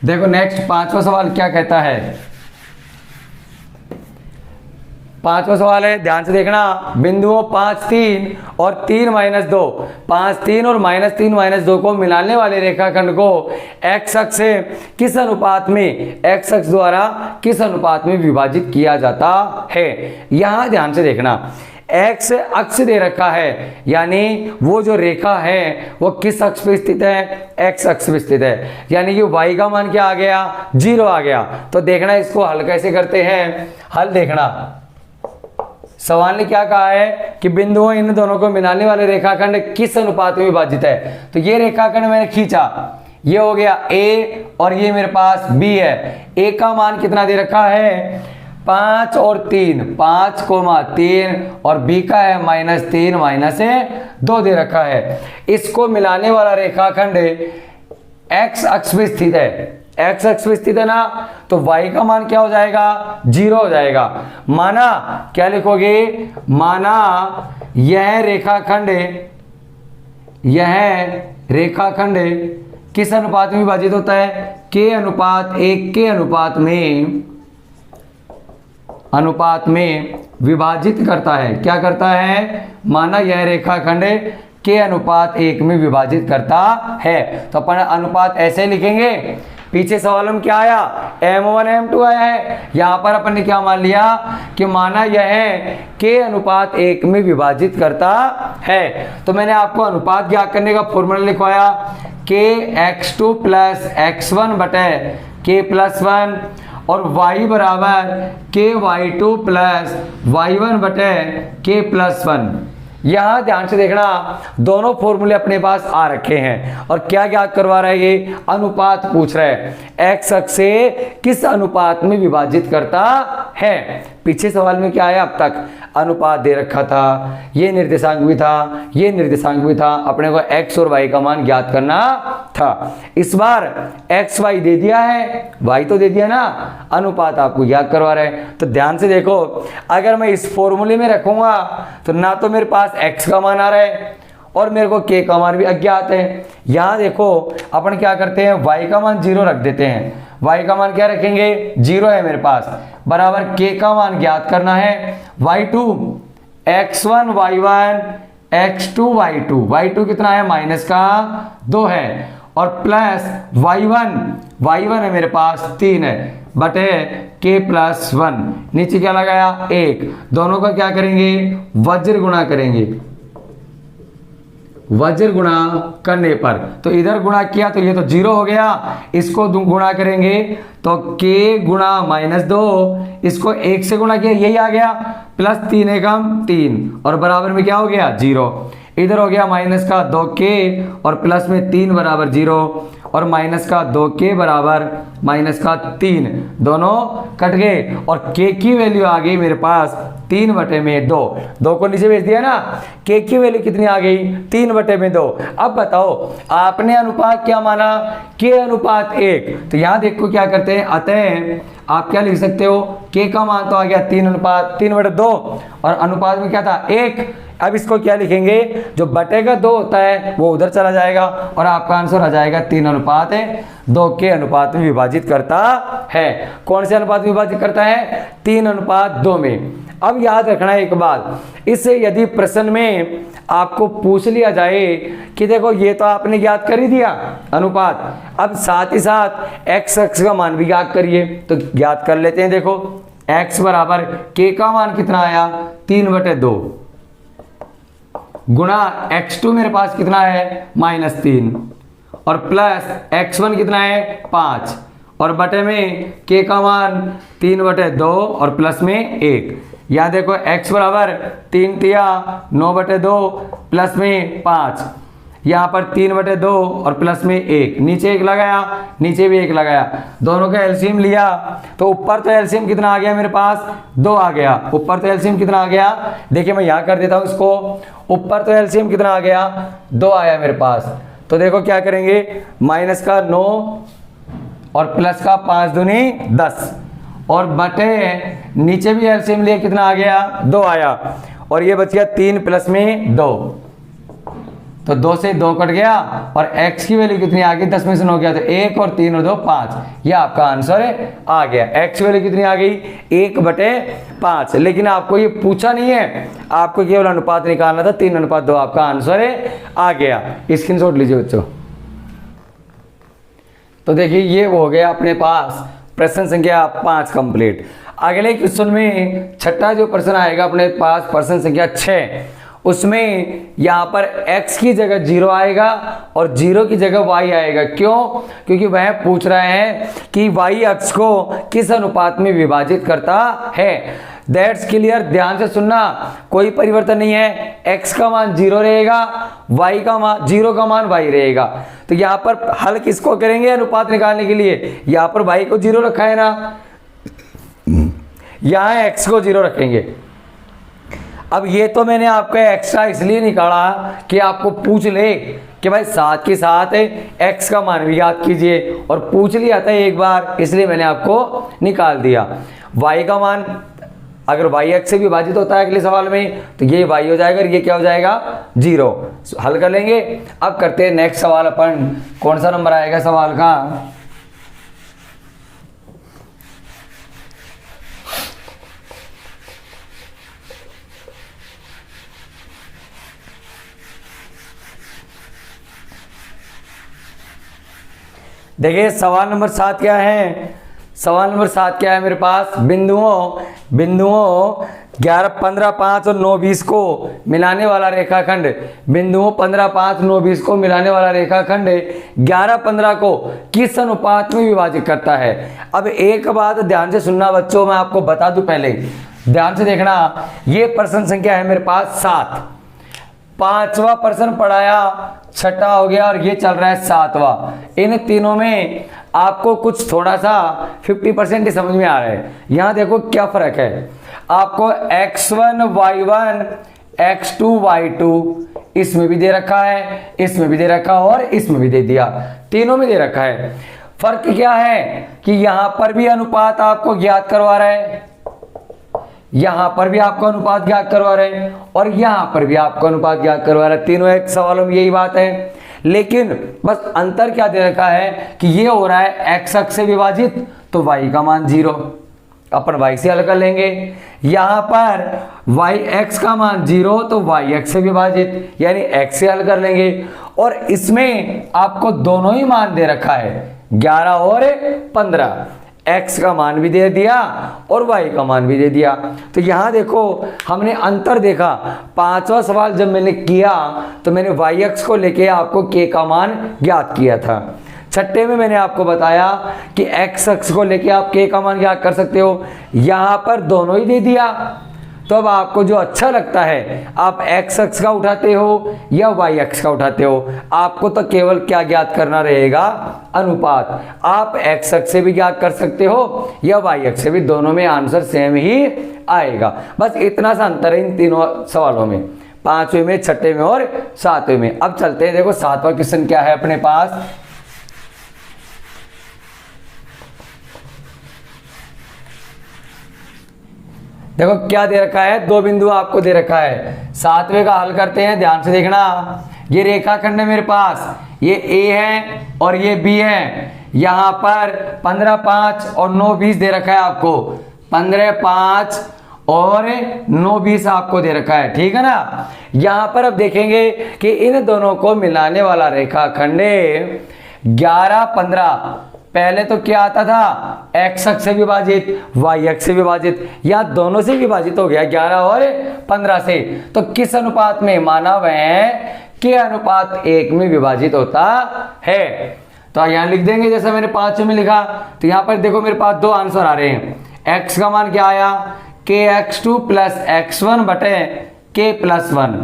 देखो नेक्स्ट 5वां सवाल क्या कहता है। 5वां सवाल है, ध्यान से देखना, बिंदुओं 5 3 और 3 -2, 5 3 और -3 -2 को मिलाने वाले रेखाखंड को x अक्ष से किस अनुपात में, x अक्ष द्वारा किस अनुपात में विभाजित किया जाता है। यहां ध्यान से देखना, x अक्ष दे रखा है, यानी वो जो रेखा है वो किस अक्ष पे स्थित है, x अक्ष पे स्थित है। यानी कि y का मान क्या आ गया 0 आ गया। तो देखना इसको हल कैसे करते हैं। हल देखना, सवाल ने क्या कहा है कि बिंदुओं इन दोनों को मिलाने वाले रेखाखंड किस अनुपात में विभाजित है। तो ये रेखाखंड मैंने खींचा, ये हो गया a और ये मेरे पास b है। a का मान कितना दे रखा है 5 और 3, 5,3 और b का है -3 -2 दे रखा है। इसको मिलाने वाला रेखाखंड x अक्ष पे स्थित है, x अक्ष पे स्थित है ना, तो y का मान क्या हो जाएगा 0 हो जाएगा। माना क्या लिखोगे, माना यह रेखाखंड किस अनुपात में विभाजित होता है, k अनुपात 1 के अनुपात में विभाजित करता है। क्या करता है, माना यह रेखाखंड के अनुपात 1 में विभाजित करता है। तो अपन अनुपात ऐसे लिखेंगे। पीछे सवाल में क्या आया m1 m2 आया है, यहां पर अपन ने क्या मान लिया कि माना यह के अनुपात 1 में विभाजित करता है। तो मैंने आपको अनुपात ज्ञात करने का फॉर्मूला लिखवाया के x2 प्लस x1 बटे के प्लस 1 और y बराबर के y2 प्लस y1 बटे के प्लस 1। यहां ध्यान से देखना, दोनों फॉर्मूले अपने पास आ रखे हैं और क्या ज्ञात करवा रहा है, ये अनुपात पूछ रहा है x अक्ष से किस अनुपात में विभाजित करता है। पीछे सवाल में क्या आया, अब तक अनुपात दे रखा था, ये निर्देशांक भी था, ये निर्देशांक भी था, अपने को x और y का मान ज्ञात करना था। इस बार x y दे दिया है, y तो दे दिया ना, अनुपात आपको ज्ञात करवा रहे हैं। तो ध्यान से देखो, अगर मैं इस फॉर्मूले में रखूंगा तो ना तो मेरे पास x का मान आ रहा है और मेरे को k का मान भी अज्ञात है। यहां देखो अपन क्या करते हैं, y का मान 0 रख देते हैं। y का मान क्या रखेंगे 0 है मेरे पास, बराबर k का मान ज्ञात करना है y2 x1 y1 x2 y2 कितना है -2 है और प्लस y1 है मेरे पास 3 है बटे k प्लस 1, नीचे क्या लगाया 1, दोनों का क्या करेंगे वज्र गुणा करेंगे। वज्र गुणा करने पर, तो इधर गुणा किया तो ये तो 0 हो गया, इसको गुणा करेंगे तो k गुणा -2, इसको 1 से गुणा किया यही आ गया, प्लस 3 एकम 3 और बराबर में क्या हो गया 0। इधर हो गया माइनस का 2k और प्लस में 3 बराबर 0 और माइनस का 2k बराबर माइनस का 3, दोनों कट गए और k की वैल्यू आ गई मेरे पास 3/2। 2 को नीचे भेज दिया ना, k की वैल्यू कितनी आ गई 3/2। अब बताओ आपने अनुपात क्या माना, k अनुपात 1, तो यहाँ देखो क्या करते हैं, अतः आप क्या लिख सकते हो, k का मान तो आ गया 3/2 और अनुपात में क्या था 1। अब इसको क्या लिखेंगे, जो बटेगा 2 होता है वो उधर चला जाएगा और आपका आंसर आ जाएगा 3/2 के अनुपात में विभाजित करता है। कौन से अनुपात में विभाजित करता है, 3/2 में। अब याद रखना एक बात, इससे यदि प्रश्न में आपको पूछ लिया जाए कि देखो ये तो आपने ज्ञात कर ही दिया अनुपात, अब साथ ही साथ x अक्ष का मान भी ज्ञात करिए, तो ज्ञात कर लेते हैं। देखो x बराबर k का मान कितना आया 3/2 गुणा x2 मेरे पास कितना है -3 और प्लस x1 कितना है 5 और बटे में k का मान 3/2 और प्लस में 1। यहाँ देखो x बराबर 3 तिया 9/2 प्लस में 5, यहाँ पर 3/2 और प्लस में 1, नीचे 1 लगाया नीचे भी 1 लगाया, दोनों का एलसीएम लिया तो ऊपर तो एलसीएम कितना आ गया मेरे पास 2 आ गया। ऊपर तो एलसीएम कितना आ गया, देखिए मैं यहाँ कर देता हूँ इसको, ऊपर तो एलसीएम कितना आ गया 2 आया मेरे पास। तो देखो क्या करेंगे, माइनस का 9 और प्लस का 5 दूनी 10 और बटे नीचे भी एलसीएम लिए कितना आ गया 2 आया और ये बच गया 3 प्लस में 2, तो 2 से 2 कट गया और x की वैल्यू कितनी आ गई 10 में से 9 गया तो 1 और 3 और 2 5, ये आपका आंसर आ गया। x वैल्यू कितनी आ गई 1/5, लेकिन आपको ये पूछा नहीं है, आपको केवल अनुपात निकालना था, 3/2 आपका आंसर आ गया। स्क्रीनशॉट लीजिए बच्चों। तो देखिए ये हो गया अपने पास प्रश्न संख्या 5 कंप्लीट। अगले क्वेश्चन में छठा जो प्रश्न आएगा अपने पास प्रश्न संख्या 6, उसमें यहाँ पर x की जगह 0 आएगा और 0 की जगह y आएगा। क्यों, क्योंकि वह पूछ रहा है कि y अक्ष को किस अनुपात में विभाजित करता है। दैट्स क्लियर, ध्यान से सुनना, कोई परिवर्तन नहीं है, x का मान 0 रहेगा, y का मान 0 का मान y रहेगा। तो यहाँ पर हल किसको करेंगे अनुपात निकालने के लिए, यहाँ पर y को 0 रखा है ना, यहाँ x को 0 रखेंगे। अब ये तो मैंने आपका एक्स्ट्रा इसलिए निकाला कि आपको पूछ ले कि भाई साथ के साथ x का मान भी याद कीजिए, और पूछ लिया था एक बार इसलिए मैंने आपको निकाल दिया। y का मान अगर y x से विभाजित होता है अगले सवाल में तो ये y हो जाएगा और ये क्या हो जाएगा 0। हल कर लेंगे। अब करते हैं नेक्स्ट सवाल, अपन कौन सा नंबर आएगा सवाल का, देखिए सवाल नंबर 7 क्या है, सवाल नंबर 7 क्या है मेरे पास, बिंदुओं 11, 15, 5 और 9, 20 को मिलाने वाला रेखाखंड, बिंदुओं 15, 5, 9, 20 को मिलाने वाला रेखाखंड 11, 15 को किस अनुपात में विभाजित करता है। अब एक बात ध्यान से सुनना बच्चों, मैं आपको बता दूं, पहले ध्यान से देखना, ये प्रश्न संख्या है मेरे पास 7, 5वां प्रश्न पढ़ाया, छठा हो गया और ये चल रहा है 7वां। इन तीनों में आपको कुछ थोड़ा सा 50% ही समझ में आ रहा है। यहाँ देखो क्या फर्क है, आपको x1 y1 x2 y2 इसमें भी दे रखा है, इसमें भी दे रखा और इसमें भी दे दिया, तीनों में दे रखा है। फर्क क्या है कि यहाँ पर भी अनुपात आपको ज्ञात करवा रहा है, यहां पर भी आपको अनुपात ज्ञात करवा रहे हैं और यहां पर भी आपको अनुपात ज्ञात करवा रहे हैं। तीनों एक सवालों में यही बात है, लेकिन बस अंतर क्या दे रखा है कि ये हो रहा है x अक्ष से विभाजित तो y का मान 0, अपन y से हल कर लेंगे। यहां पर y x का मान 0 तो y x से विभाजित यानी x से हल कर लेंगे। और इसमें आपको दोनों ही मान दे रखा है 11 और 15, x का मान भी दे दिया और y का मान भी दे दिया। तो यहाँ देखो हमने अंतर देखा, पांचवा सवाल जब मैंने किया तो मैंने yx को लेके आपको k का मान ज्ञात किया था। छठे में मैंने आपको बताया कि x अक्ष को लेके आप k का मान ज्ञात कर सकते हो, यहाँ पर दोनों ही दे दिया। तो अब आपको जो अच्छा लगता है आप x अक्ष का उठाते हो या y अक्ष का उठाते हो, आपको तो केवल क्या ज्ञात करना रहेगा, अनुपात। आप x अक्ष से भी ज्ञात कर सकते हो या y अक्ष से भी, दोनों में आंसर सेम ही आएगा। बस इतना सा अंतर है इन तीनों सवालों में, पांचवें में, छठे में और सातवें में। अब चलते हैं, देखो सातवां क्वेश्चन क्या है अपने पास। देखो क्या दे रखा है, दो बिंदु आपको दे रखा है। सातवें का हल करते हैं, ध्यान से देखना। ये रेखाखंड है मेरे पास, ये A है और ये B है। यहाँ पर 15, 5 और 9, 20 दे रखा है आपको। 15, 5 और 9, 20 आपको दे रखा है, ठीक है ना। यहाँ पर अब देखेंगे कि इन दोनों को मिलाने वाला रेखाखंड 11, 15, पहले तो क्या आता था, x अक्ष से विभाजित, y अक्ष से विभाजित, या दोनों से विभाजित हो गया 11 और 15 से। तो किस अनुपात में, माना वह के अनुपात 1 में विभाजित होता है। तो यहाँ लिख देंगे जैसा मैंने 5 में लिखा। तो यहाँ पर देखो मेरे पास दो आंसर आ रहे हैं। x का मान क्या आया, kx2 प्लस x1 बटे k प्लस 1,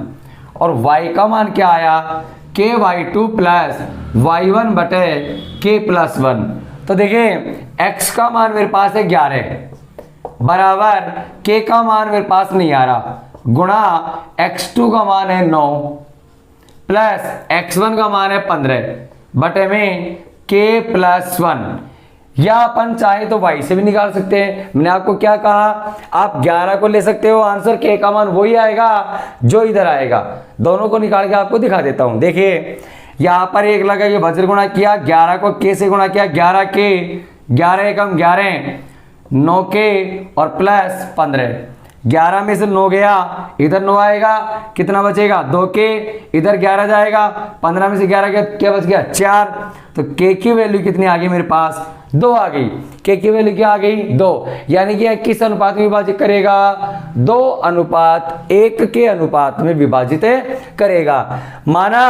और y का मान क्या आया, ky2 प्लस y1 बटे k प्लस 1। तो देखिए x का मान मेरे पास है 11 बराबर k का मान मेरे पास नहीं आ रहा, गुणा x2 का मान है 9 प्लस x1 का मान है 15 बटे में k प्लस 1। या अपन चाहे तो y से भी निकाल सकते हैं। मैंने आपको क्या कहा, आप 11 को ले सकते हो, आंसर k का मान वही आएगा जो इधर आएगा। दोनों को निकाल के आपको दिखा देता हूं। देखिए यहाँ पर एक लगा, ये वज्र गुणा किया, 11 को k से गुणा किया, 11 k, 11 एकम 11, 9 k और प्लस 15। 11 में से 9 गया, इधर 9 आएगा, कितना बचेगा, 2 k, इधर 11 जाएगा, 15 में से 11 गया, क्या बच गया, 4। तो k की वैल्यू कितनी आ गई मेरे पास, 2 आ गई। k की वैल्यू क्या आ गई, 2। यानी कि किस अनुपात में विभाजित करेगा, 2 अनुपात 1 के अनुपात में विभाजित करेगा। माना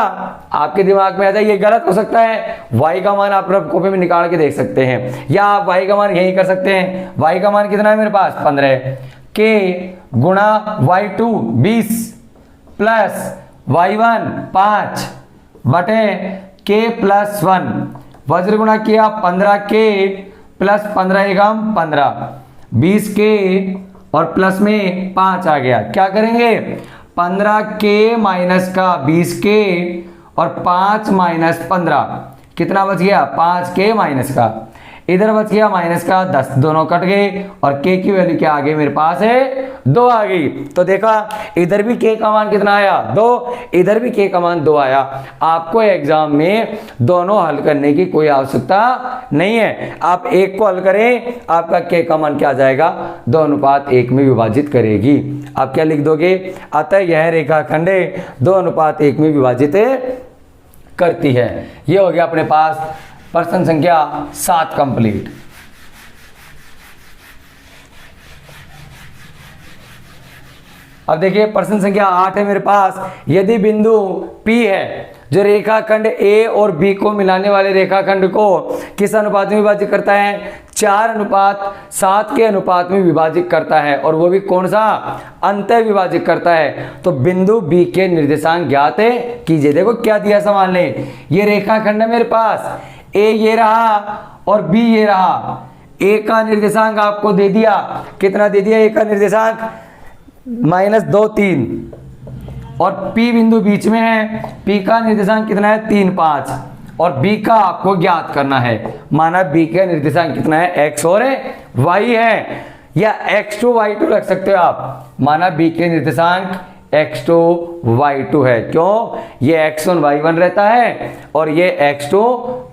आपके दिमाग में आता है ये गलत हो सकता है, y का मान आप रफ कॉपी में निकाल के देख सकते हैं, या आप y का मान यही कर सकते हैं। y का मान कितना है मेरे पास, 15, k गुणा y2 20 प्लस y1 5 बटे k प्लस 1, वज्र गुणा किया, 15k प्लस 15 एकम 15, 20k और प्लस में 5 आ गया। क्या करेंगे, 15k माइनस का 20k और 5 माइनस 15, कितना बच गया, 5k माइनस का, इधर बच गया माइनस का 10, दोनों कट गए और k की वैल्यू क्या आ गई मेरे पास है, 2 आ गई। तो देखा इधर भी k का मान कितना आया, 2, इधर भी k का मान 2 आया। आपको एग्जाम में दोनों हल करने की कोई आवश्यकता नहीं है, आप एक को हल करें, आपका k का मान क्या आ जाएगा, 2 अनुपात 1 में विभाजित करेगी। आप क्या लिख दोगे, अतः यह रेखाखंड 2 अनुपात 1 में विभाजित करती है। ये हो गया अपने पास प्रश्न संख्या 7 कंप्लीट। अब देखिए प्रश्न संख्या 8 है मेरे पास। यदि बिंदु P है जो रेखाखंड A और B को मिलाने वाले रेखाखंड को किस अनुपात में विभाजित करता है, 4:7 के अनुपात में विभाजित करता है, और वो भी कौन सा, अंतः विभाजित करता है। तो बिंदु B के निर्देशांक ज्ञात कीजिए। देखो क्या दिया सवाल ने, ये रेखाखंड है मेरे पास, A ये रहा और B ये रहा। A का निर्देशांक आपको दे दिया, कितना दे दिया, A का निर्देशांक -2, 3, और P बिंदु बीच में है, P का निर्देशांक कितना है, 3, 5, और B का आपको ज्ञात करना है। माना B का निर्देशांक कितना है, x और y है, या x2 y2 रख सकते हो आप। माना B के निर्देशांक x2 y2 है, क्यों, ये x1 y1 रहता है और ये x2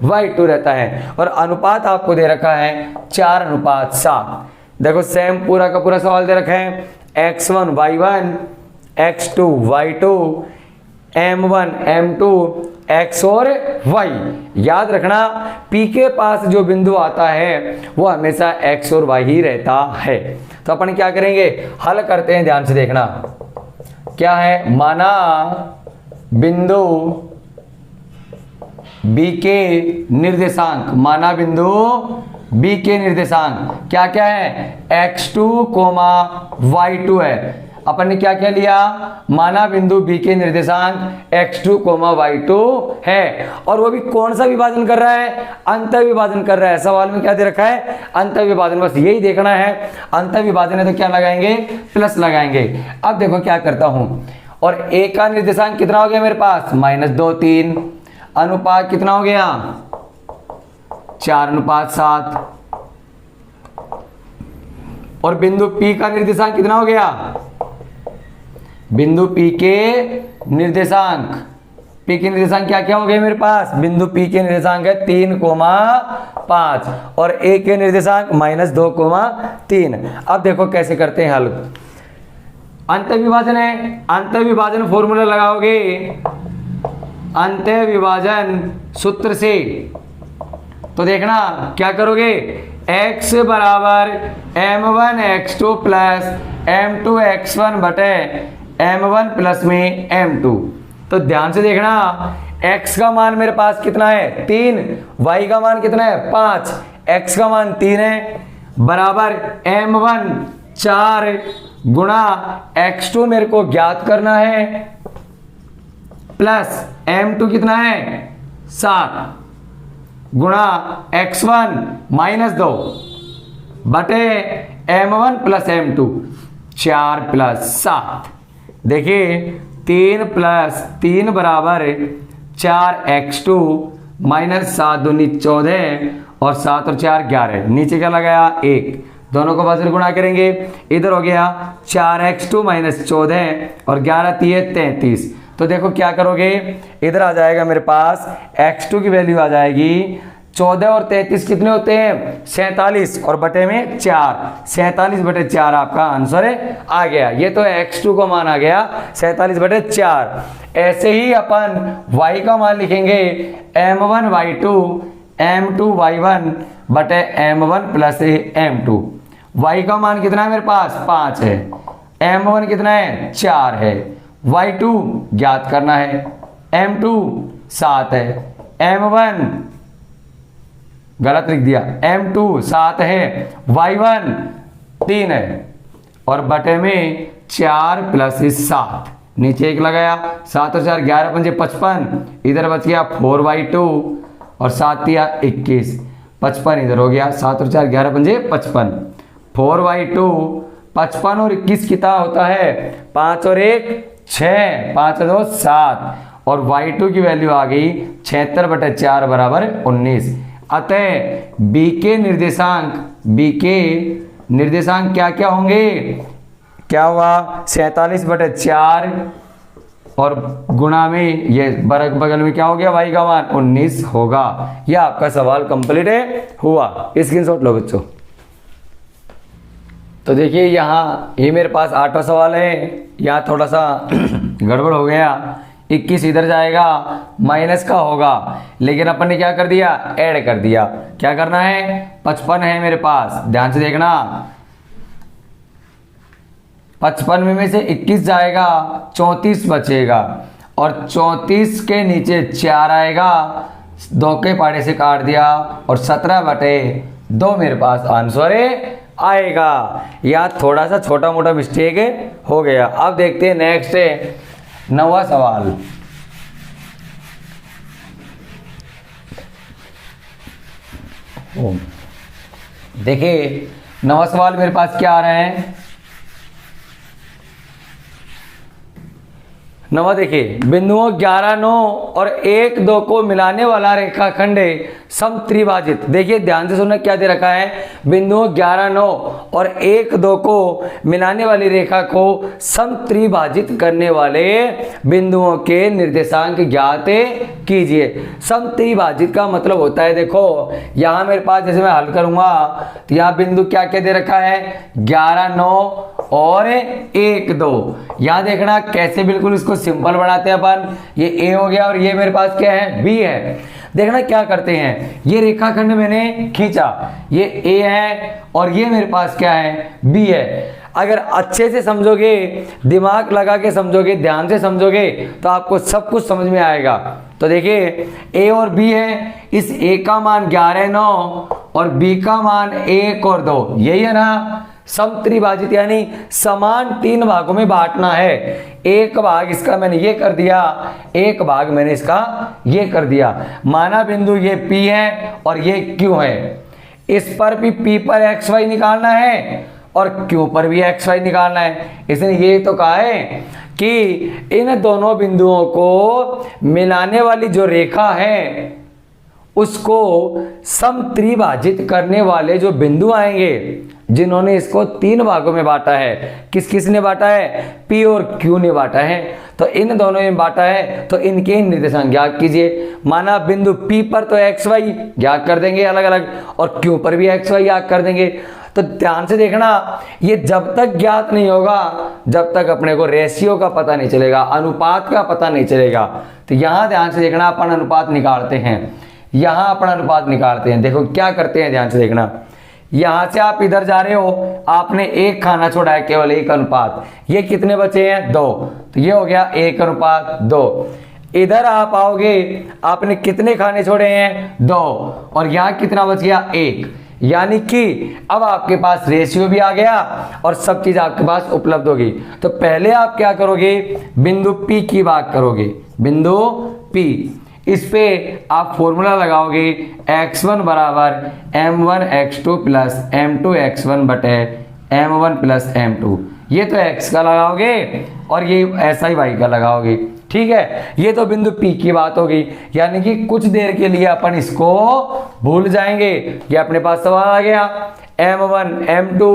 y2 रहता है, और अनुपात आपको दे रखा है 4:7। देखो सेम पूरा का पूरा सवाल दे रखा है, x1 y1 x2 y2 M1 M2 x और y। याद रखना P के पास जो बिंदु आता है वो हमेशा x और y ही रहता है। तो अपन क्या करेंगे, हल करते हैं, ध्यान से देखना। क्या है, माना बिंदु B के निर्देशांक, माना बिंदु B के निर्देशांक क्या क्या है, x2, y2 है। अपन ने क्या क्या लिया, माना बिंदु B के निर्देशांक x2, y2 है, और वो भी कौन सा विभाजन कर रहा है, अंत विभाजन कर रहा है। सवाल में क्या दे रखा है, अंत विभाजन, बस यही देखना है। अंत विभाजन है तो क्या लगाएंगे, प्लस लगाएंगे। अब देखो क्या करता हूं, और A का निर्देशांक कितना हो गया मेरे पास, -2, 3, अनुपात कितना हो गया, 4:7, और बिंदु P का निर्देशांक कितना हो गया, बिंदु P के निर्देशांक, P के निर्देशांक क्या क्या हो गए मेरे पास, बिंदु P के निर्देशांक है 3,5 और A के निर्देशांक -2,3। अब देखो कैसे करते हैं हल। अंत विभाजन है, अंत विभाजन फॉर्मूला लगाओगे, अंत विभाजन सूत्र से, तो देखना क्या करोगे, x बराबर m1 x2 plus m2 x1 बटे m1 प्लस में m2। तो ध्यान से देखना, x का मान मेरे पास कितना है, 3, y का मान कितना है, 5, x का मान 3 है, बराबर m1 4 गुणा x2 मेरे को ज्ञात करना है, प्लस m2 कितना है, 7 गुणा x1 -2 बटे m1 प्लस m2, 4 प्लस 7। देखिए 3 प्लस 3 बराबर 4x2 -7 दूनी 14 और 7 और 4 11। नीचे क्या लगाया, 1, दोनों को बस गुणा करेंगे, इधर हो गया 4x2 -14 और 11 3 33। तो देखो क्या करोगे, इधर आ जाएगा मेरे पास x2 की वैल्यू आ जाएगी 14 और 33 कितने होते हैं, 47 और बटे में 4, 47 बटे 4 आपका आंसर आ गया। ये तो x2 का मान आ गया 47 बटे 4। ऐसे ही अपन y का मान लिखेंगे m1 y2 m2 y1 बटे m1 प्लस m2। y का मान कितना है मेरे पास, 5 है, m1 कितना है, 4 है, y2 ज्ञात करना है, m2 7 है, m1 गलत लिख दिया, m2 7 है, y1 3 है, और बटे में 4 प्लस 7, नीचे 1 लगाया, 7 और 4 11 पंजे 55, इधर बच गया 4y2 और 7 या 21, 55 इधर हो गया, 7 और 4 11 पंजे 55, 4y2 55 और 21 कितना होता है, 5 और 1 6, 5 और 2 7, और y2 की वैल्यू आ गई 76 बटे 4 बराबर 19। अतः B के निर्देशांक क्या क्या होंगे, क्या हुआ, 47 बटे 4 और गुणा में ये बगल में क्या हो गया, y का मान 19 होगा। यह आपका सवाल कंप्लीट हुआ। स्क्रीनशॉट लो बच्चों। तो देखिए यहाँ ये मेरे पास 8वां सवाल है, यहाँ थोड़ा सा गड़बड़ हो गया, 21 इधर जाएगा, माइनस का होगा, लेकिन अपन ने क्या कर दिया, ऐड कर दिया। क्या करना है, 55 है मेरे पास, ध्यान से देखना, 55 में से 21 जाएगा, 34 बचेगा, और 34 के नीचे 4 आएगा, 2 के पाड़े से काट दिया, और 17 बटे 2 मेरे पास आंसर आएगा। या थोड़ा सा छोटा मोटा मिस्टेक हो गया। अब देखते हैं नेक्स्ट 9वां सवाल। देखिए 9वां सवाल मेरे पास क्या आ रहा है, 9वां देखिए, बिंदुओं 11, 9 और 1, 2 को मिलाने वाला रेखाखंड समत्रिभाजित, देखिए ध्यान से सुनना क्या दे रखा है, बिंदुओं 11, 9 और 1, 2 को मिलाने वाली रेखा को समत्रिभाजित करने वाले बिंदुओं के निर्देशांक ज्ञात कीजिए। समत्रिभाजित का मतलब होता है, देखो यहां मेरे पास जैसे मैं हल करूंगा तो यहां बिंदु क्या क्या दे रखा है, 11, 9 और 1, 2। यहां देखना कैसे बिल्कुल इसको सिंपल बनाते हैं अपन, ये ए हो गया और ये मेरे पास क्या है, बी है। देखना क्या करते हैं, ये रेखाखंड मैंने खींचा, ये ए है और ये मेरे पास क्या है, बी है। अगर अच्छे से समझोगे, दिमाग लगा के समझोगे, ध्यान से समझोगे तो आपको सब कुछ समझ में आएगा। तो देखिए ए और बी है, इस ए का मान 11, 9 और बी का मान 1 और 2, यही है ना। समत्रिभाजित यानी समान 3 भागों में बांटना है। एक भाग इसका मैंने ये कर दिया, एक भाग मैंने इसका ये कर दिया। माना बिंदु ये P है और ये Q है, इस पर भी P पर XY निकालना है और Q पर भी XY निकालना है। इसने ये तो कहा है कि इन दोनों बिंदुओं को मिलाने वाली जो रेखा है उसको समत्रिभाजित करने वाले जो बिंदु आएंगे, जिन्होंने इसको 3 भागों में बांटा है, किस किस ने बांटा है, P और Q ने बांटा है, तो इन दोनों ने बांटा है, तो इनके निर्देशांक ज्ञात कीजिए। माना बिंदु P पर तो XY ज्ञात कर देंगे अलग अलग और Q पर भी XY ज्ञात कर देंगे। तो ध्यान से देखना, ये जब तक ज्ञात नहीं होगा जब तक अपने को रेशियो का पता नहीं चलेगा, अनुपात का पता नहीं चलेगा। तो यहां ध्यान से देखना, अपन अनुपात निकालते हैं, यहां अपन अनुपात निकालते हैं। देखो क्या करते हैं, ध्यान से देखना, यहां से आप इधर जा रहे हो, आपने 1 खाना छोड़ा है, केवल 1 अनुपात, ये कितने बचे हैं, 2, तो ये हो गया 1 अनुपात 2। इधर आप आओगे, आपने कितने खाने छोड़े हैं, 2, और यहां कितना बच गया, 1। यानी कि अब आपके पास रेशियो भी आ गया और सब चीज आपके पास उपलब्ध होगी। तो पहले आप क्या करोगे, बिंदु P की बात करोगे, बिंदु P, इस पे आप फॉर्मूला लगाओगे, x1 बराबर m1 x2 plus m2 x1 बटे m1 प्लस m2। ये तो x का लगाओगे और ये ऐसा ही y का लगाओगे, ठीक है। ये तो बिंदु P की बात होगी, यानी कि कुछ देर के लिए अपन इसको भूल जाएंगे। ये अपने पास सवाल आ गया, m1 m2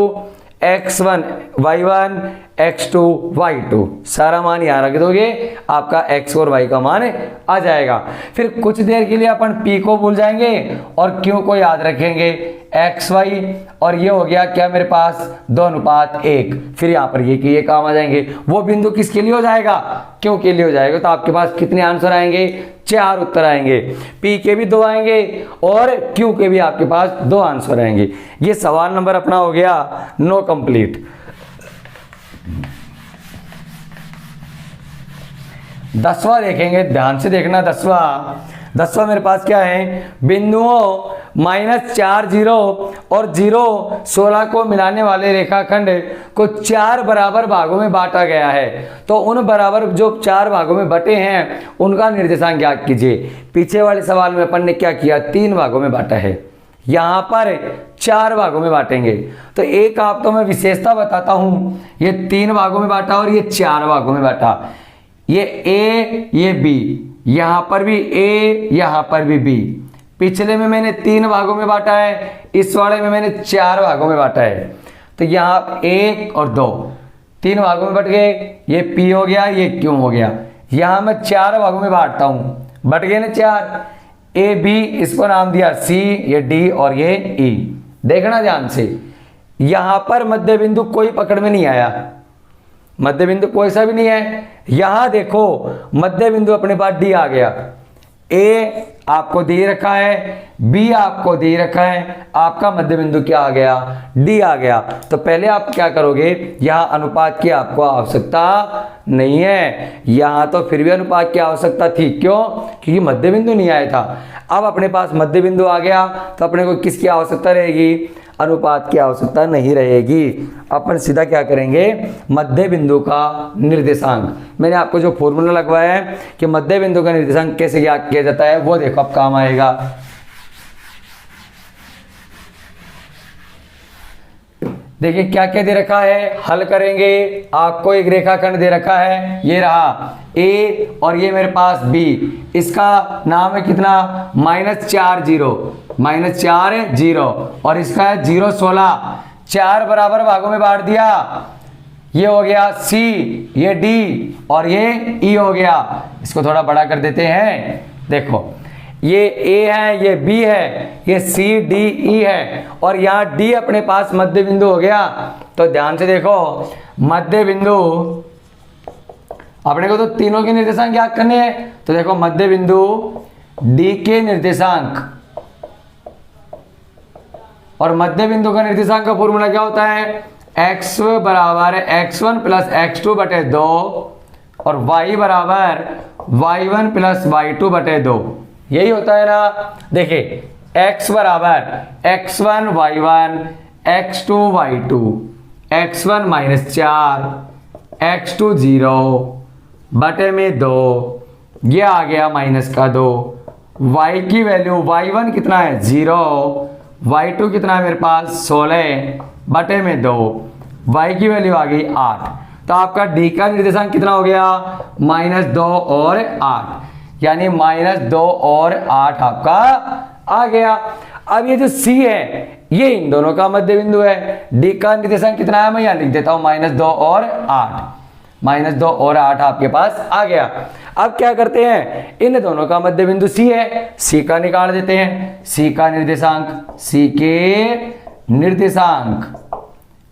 x1 y1 x2 y2, सारा मान यहाँ रख दोगे, आपका x और y का मान आ जाएगा। फिर कुछ देर के लिए अपन p को भूल जाएंगे और q को याद रखेंगे, xy, और ये हो गया क्या मेरे पास, 2:1। फिर यहाँ पर ये काम आ जाएंगे। वो बिंदु किसके लिए हो जाएगा, q के लिए हो जाएगा। तो आपके पास कितने आंसर आएंगे, 4 उत्तर आएंगे। p के भी 2 आएंगे और q के भी आपके पास 2 आंसर आएंगे। ये सवाल नंबर अपना हो गया 9 कंप्लीट। 10वां देखेंगे, ध्यान से देखना। 10वां मेरे पास क्या है, बिंदुओं -4, 0 और 0, 16 को मिलाने वाले रेखाखंड को 4 बराबर भागों में बांटा गया है। तो उन बराबर जो 4 भागों में बटे हैं उनका निर्देशांक ज्ञात कीजिए। पीछे वाले सवाल में अपन ने क्या किया, 3 भागों में बांटा है, यहां पर 4 भागों में बांटेंगे। तो एक आपको मैं विशेषता बताता हूं, ये 3 भागों में बांटा और ये 4 भागों में बांटा। ये A, ये B, यहां पर भी A, यहां पर भी B। पिछले में मैंने 3 भागों में बांटा है, इस वाले में मैंने 4 भागों में बांटा है। तो यहाँ 1 और 2 3 भागों में बट गए, ये P हो गया, ये Q हो गया। यहाँ मैं 4 भागों में बांटता हूँ, बट गए ना 4, A B, इसको नाम दिया C, ये D और ये E। देखना ध्यान से, यहां पर मध्य बिंदु कोई पकड़ में नहीं आया, मध्य बिंदु कोई सा भी नहीं है। यहां देखो मध्य बिंदु अपने पास D आ गया, A आपको दे रखा है, B आपको दे रखा है, आपका मध्य बिंदु क्या आ गया, D आ गया। तो पहले आप क्या करोगे, यहां अनुपात की आपको आवश्यकता नहीं है, यहां तो फिर भी अनुपात की आवश्यकता थी, क्यों, क्योंकि मध्य बिंदु नहीं आया था। अब अपने पास मध्य बिंदु आ गया तो अपने को किसकी आवश्यकता रहेगी, अनुपात की आवश्यकता नहीं रहेगी। अपन सीधा क्या करेंगे, मध्य बिंदु का निर्देशांक, मैंने आपको जो फॉर्मूला लगवाया है कि मध्य बिंदु का निर्देशांक कैसे ज्ञात किया जाता है, वो देखो अब काम आएगा। देखिए क्या क्या दे रखा है, हल करेंगे। आपको एक रेखाखंड दे रखा है, ये रहा ए और ये मेरे पास बी, इसका नाम है कितना -4 0, -4 0 और इसका है 0 16, 4 बराबर भागों में बांट दिया। ये हो गया सी, ये डी और ये ई हो गया। इसको थोड़ा बड़ा कर देते हैं। देखो ये ए है, ये बी है, ये सी डी ई है और यहाँ डी अपने पास मध्य बिंदु हो गया। तो ध्यान से देखो, मध्य बिंदु अपने को तो तीनों के निर्देशांक ज्ञात करने हैं। तो देखो मध्य बिंदु डी के निर्देशांक, और मध्य बिंदु का निर्देशांक का फॉर्मूला क्या होता है, x बराबर x1 प्लस x2 बटे 2 और y बराबर y1 प्लस y2 बटे 2, यही होता है ना। देखिए x बराबर x1 y1 x2 y2, x1 -4 x2 0 बटे में 2, ये आ गया -2। y की वैल्यू y1 कितना है 0, y2 कितना है मेरे पास 16 बटे में 2, y की वैल्यू आ गई 8। तो आपका d का निर्देशांक कितना हो गया -2 और 8, यानी -2 और 8 आपका आ गया। अब ये जो c है ये इन दोनों का मध्य बिंदु है। d का निर्देशांक कितना है मैं यहाँ लिख देता हूँ -2 और 8, -2 और 8 आपके पास आ गया। अब क्या करते हैं, इन दोनों का मध्य बिंदु c है, c का निकाल देते हैं। c का निर्देशांक, c के निर्देशांक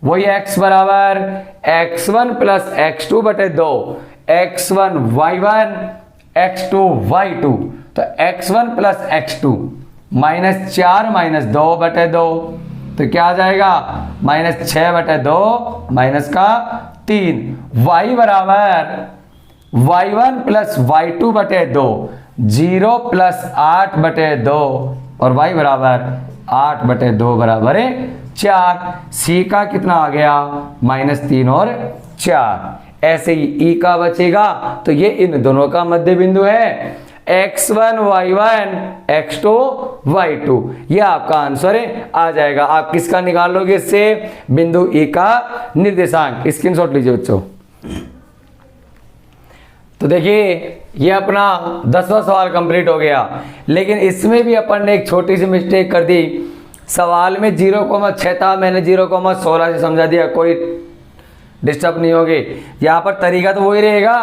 वही x बराबर x1 प्लस x2 बटे 2, x1 y1 x2 y2, तो x1 प्लस x2 -4 -2 बटे 2, तो क्या आ जाएगा -6 बटे 2 -3। y बराबर y1 प्लस y2 बटे 2, 0 प्लस 8 बटे 2 और y बराबर 8 बटे 2 बराबर 4। c का कितना आ गया -3 और 4। ऐसे ही e का बचेगा, तो ये इन दोनों का मध्य बिंदु है, x1 y1 x2 y2, ये आपका आंसर है आ जाएगा। आप किसका निकाल लोगे इससे, बिंदु e का निर्देशांक। स्क्रीनशॉट लीजिए बच्चों। तो देखिए ये अपना 10वां सवाल कंप्लीट हो गया, लेकिन इसमें भी अपन ने एक छोटी सी मिस्टेक कर दी। सवाल में 0,6 था, मैंने 0,16 से समझा दिया, कोई डिस्टर्ब नहीं होगी। यहाँ पर तरीका तो वही रहेगा,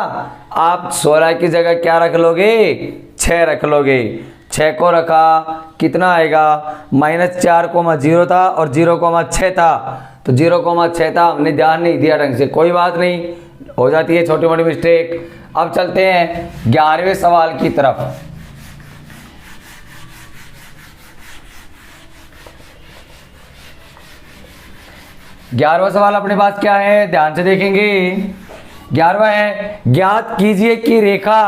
आप 16 की जगह क्या रख लोगे 6 रख लोगे। 6 को रखा कितना आएगा -4,0 था और 0,6 था, तो 0,6 था, हमने ध्यान नहीं दिया ढंग से, कोई बात नहीं, हो जाती है छोटी मोटी मिस्टेक। अब चलते हैं 11वें सवाल की तरफ। ग्यारहवां सवाल अपने पास क्या है, ध्यान से देखेंगे। 11वां है, ज्ञात कीजिए कि रेखा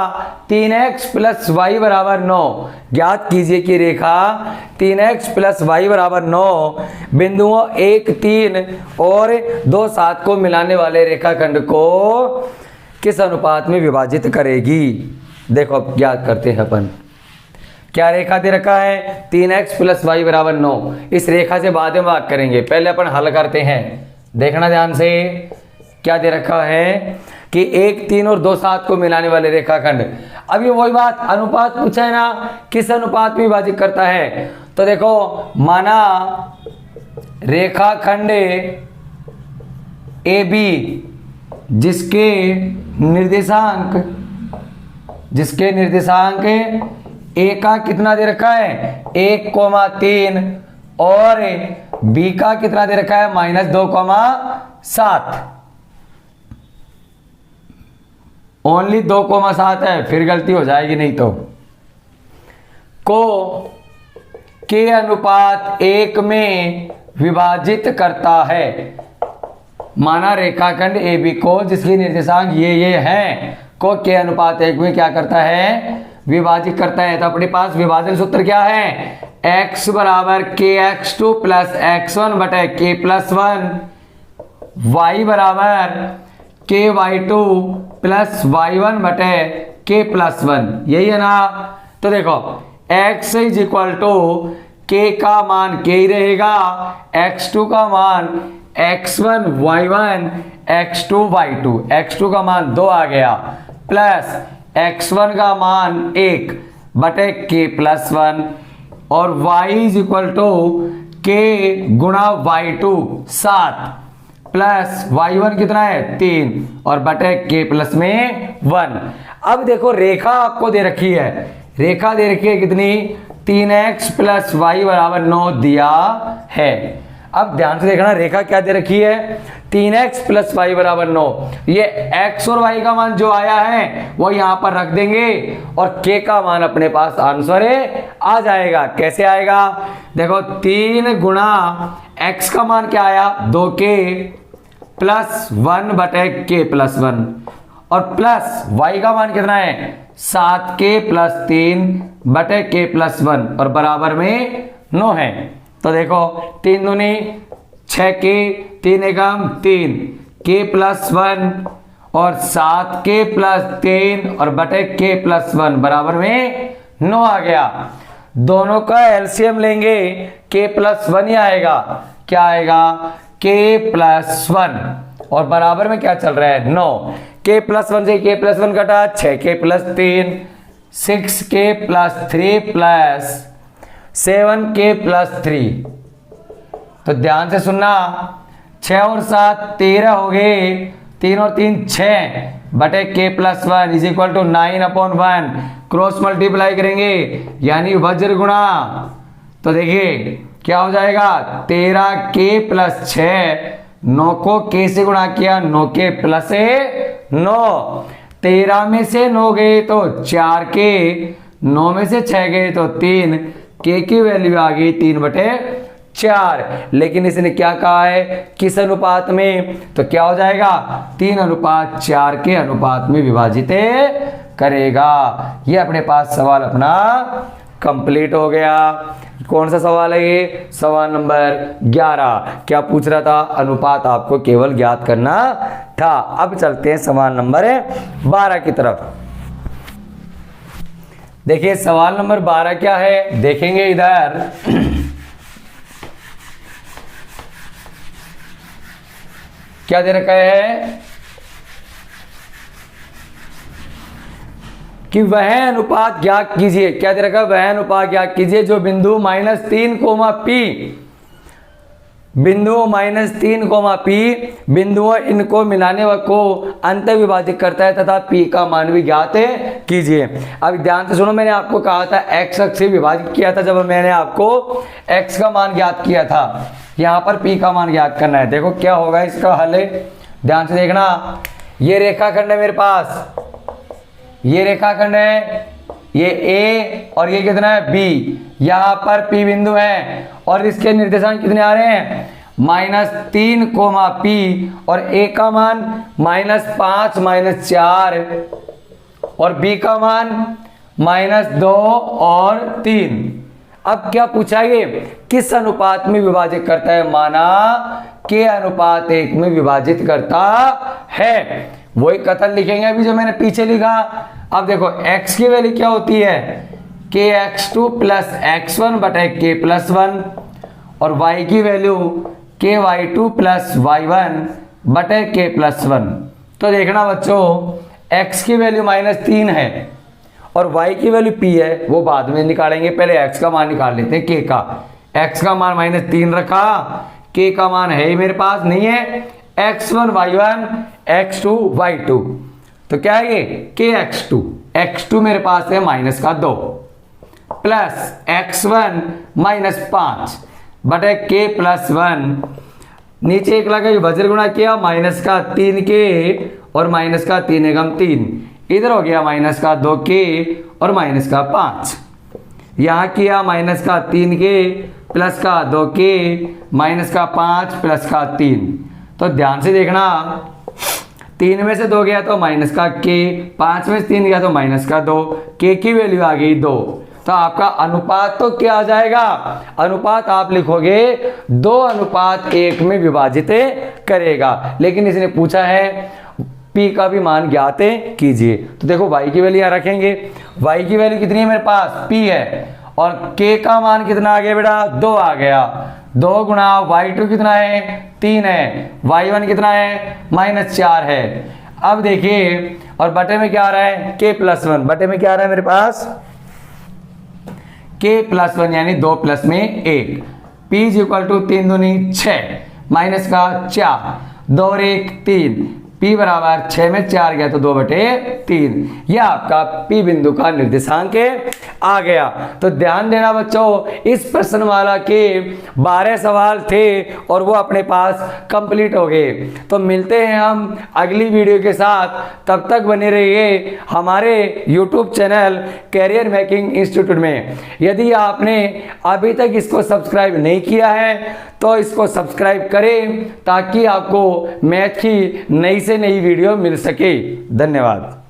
3x प्लस वाई बराबर 9, ज्ञात कीजिए कि रेखा 3x प्लस वाई बराबर 9 बिंदुओं 1 3 और 2 7 को मिलाने वाले रेखाखंड को किस अनुपात में विभाजित करेगी। देखो अब ज्ञात करते हैं अपन, क्या रेखा दे रखा है 3x प्लस वाई बराबर 9। इस रेखा से बाद में बात करेंगे, पहले अपन हल करते हैं। देखना ध्यान से, क्या दे रखा है कि 1 3 और 2 7 को मिलाने वाले रेखाखंड। अब ये वही बात, अनुपात पूछा है ना, किस अनुपात में विभाजित करता है। तो देखो माना रेखाखंड ए बी जिसके निर्देशांक ए का कितना दे रखा है 1,3 और बी का कितना दे रखा है -2,7। ओनली 2,7 है, फिर गलती हो जाएगी नहीं तो। को के अनुपात 1 में विभाजित करता है। माना रेखाखंड ए बी को जिसकी निर्देशांक ये हैं को के अनुपात 1 में क्या करता है विभाजित करता है। तो अपने पास विभाजन सूत्र क्या है, x बराबर kx2 प्लस x1 बटे k प्लस 1, y बराबर ky2 प्लस y1 बटे k प्लस 1, यही है ना। तो देखो x is equal to k का मान k ही रहेगा, x2 का मान x1 y1 x2 y2, x2 का मान 2 आ गया प्लस x1 का मान 1 बटे k प्लस 1 और y is equal to k गुणा y2 7 प्लस y1 कितना है 3 और बटे k प्लस में 1। अब देखो रेखा आपको दे रखी है, रेखा दे रखी है कितनी 3x प्लस y बराबर 9 दिया है। अब ध्यान से देखना रेखा क्या दे रखी है 3x प्लस y बराबर 9। ये x और y का मान जो आया है वो यहां पर रख देंगे और k का मान अपने पास आंसर आ जाएगा। कैसे आएगा देखो 3 गुणा x का मान क्या आया 2k प्लस 1 बटे k प्लस 1 और प्लस y का मान कितना है 7k प्लस 3 बटे k प्लस 1 और बराबर में 9 है। तो देखो 3 दूनी 6k 3 एकम 3 k प्लस 1 और 7k प्लस 3 और बटे k प्लस 1 बराबर में 9 आ गया। दोनों का एलसीएम लेंगे k प्लस 1 ही आएगा। क्या आएगा k प्लस 1 और बराबर में क्या चल रहा है 9। k प्लस 1 से k प्लस 1 कटा 6k plus 3 6k plus 3 plus 7k plus 3। तो ध्यान से सुनना 6 और 7 13 हो गए 3 और 3 6 बटे k plus 1 is equal to 9/1 cross multiply करेंगे यानी वज्र गुणा। तो देखिए क्या हो जाएगा 13k प्लस 6 9 को k से गुणा किया 9k प्लस 9 13 में से 9 गए तो 4k 9 में से 6 गए तो 3 k की वैल्यू आ गई 3/4। लेकिन इसने क्या कहा है किस अनुपात में तो क्या हो जाएगा 3:4 के अनुपात में विभाजित करेगा। ये अपने पास सवाल अपना कंप्लीट हो गया। कौन सा सवाल है ये सवाल नंबर 11। क्या पूछ रहा था अनुपात आपको केवल ज्ञात करना था। अब चलते हैं सवाल नंबर 12 की तरफ। देखिए सवाल नंबर 12 क्या है देखेंगे इधर क्या दे रखा है कि वह अनुपात ज्ञात कीजिए। क्या दे रखा है वह अनुपात ज्ञात कीजिए जो बिंदु -3, P बिंदु -3, P बिंदुओं इनको मिलाने को अंत विभाजित करता है तथा P का मान भी ज्ञात कीजिए। अब ध्यान से सुनो मैंने आपको कहा था x अक्ष से विभाजित किया था जब मैंने आपको x का मान ज्ञात किया था। यहाँ पर P का मान ज्ञात करना है। देखो क्या होगा इसका हल ध्यान से देखना। ये रेखाखंड है मेरे पास, ये रेखाखंड है, ये A और ये कितना है B। यहाँ पर P बिंदु है और इसके निर्देशांक कितने आ रहे हैं -3, P और A का मान -5 -4 और B का मान -2 और 3। अब क्या पूछा ये किस अनुपात में विभाजित करता है माना k अनुपात 1 में विभाजित करता है। वही कथन लिखेंगे अभी जो मैंने पीछे लिखा। अब देखो x की वैल्यू क्या होती है kx2 प्लस x1 बटे k प्लस 1 और y की वैल्यू ky2 प्लस y1 बटे k प्लस 1। तो देखना बच्चों x की वैल्यू -3 है और y की वैल्यू p है वो बाद में निकालेंगे। पहले x का मान निकाल लेते हैं k का। x का मान -3 रखा, k का मान है ही मेरे पास नहीं है x1 y1 x2 y2। तो क्या है ये kx2 x2 मेरे पास है -2 प्लस x1 -5 बटे k प्लस 1 नीचे एक लगा वज्र गुणा किया -3k और -3 एकम 3 इधर हो गया -2k और -5 यहाँ किया -3k प्लस का 2k -5 प्लस का 3। तो ध्यान से देखना 3 में से 2 गया तो -k, 5 में से 3 गया तो -2, k की वैल्यू आ गई 2। तो आपका अनुपात तो क्या आ जाएगा अनुपात आप लिखोगे 2:1 में विभाजित करेगा। लेकिन इसने पूछा है P का भी मान ज्ञात कीजिए। तो देखो y की वैल्यू यहाँ रखेंगे। y की वैल्यू कितनी है मेरे पास P है और k का मान कितना आ गया बेटा 2 आ गया। 2 गुणा y2 कितना है 3 है, y1 कितना है -4 है। अब देखिए और बटे में क्या आ रहा है k+1, बटे में क्या आ रहा है मेरे पास k+1 यानी 2 प्लस में 1। p = 3 दूनी 6 माइनस का 4, 2 और 1 3, p बराबर 6 में 4 गया तो 2/3। यह आपका p बिंदु का निर्देशांक आ गया। तो ध्यान देना बच्चों, इस प्रश्नमाला के 12 सवाल थे और वो अपने पास कंप्लीट हो गए। तो मिलते हैं हम अगली वीडियो के साथ, तब तक बने रहिए हमारे YouTube channel career making institute में। यदि आपने अभी तक इसको सब्सक्राइब नहीं किया है तो इसको सब्सक्राइब करें ताकि आपको मैथ की नई से नई वीडियो मिल सके। धन्यवाद।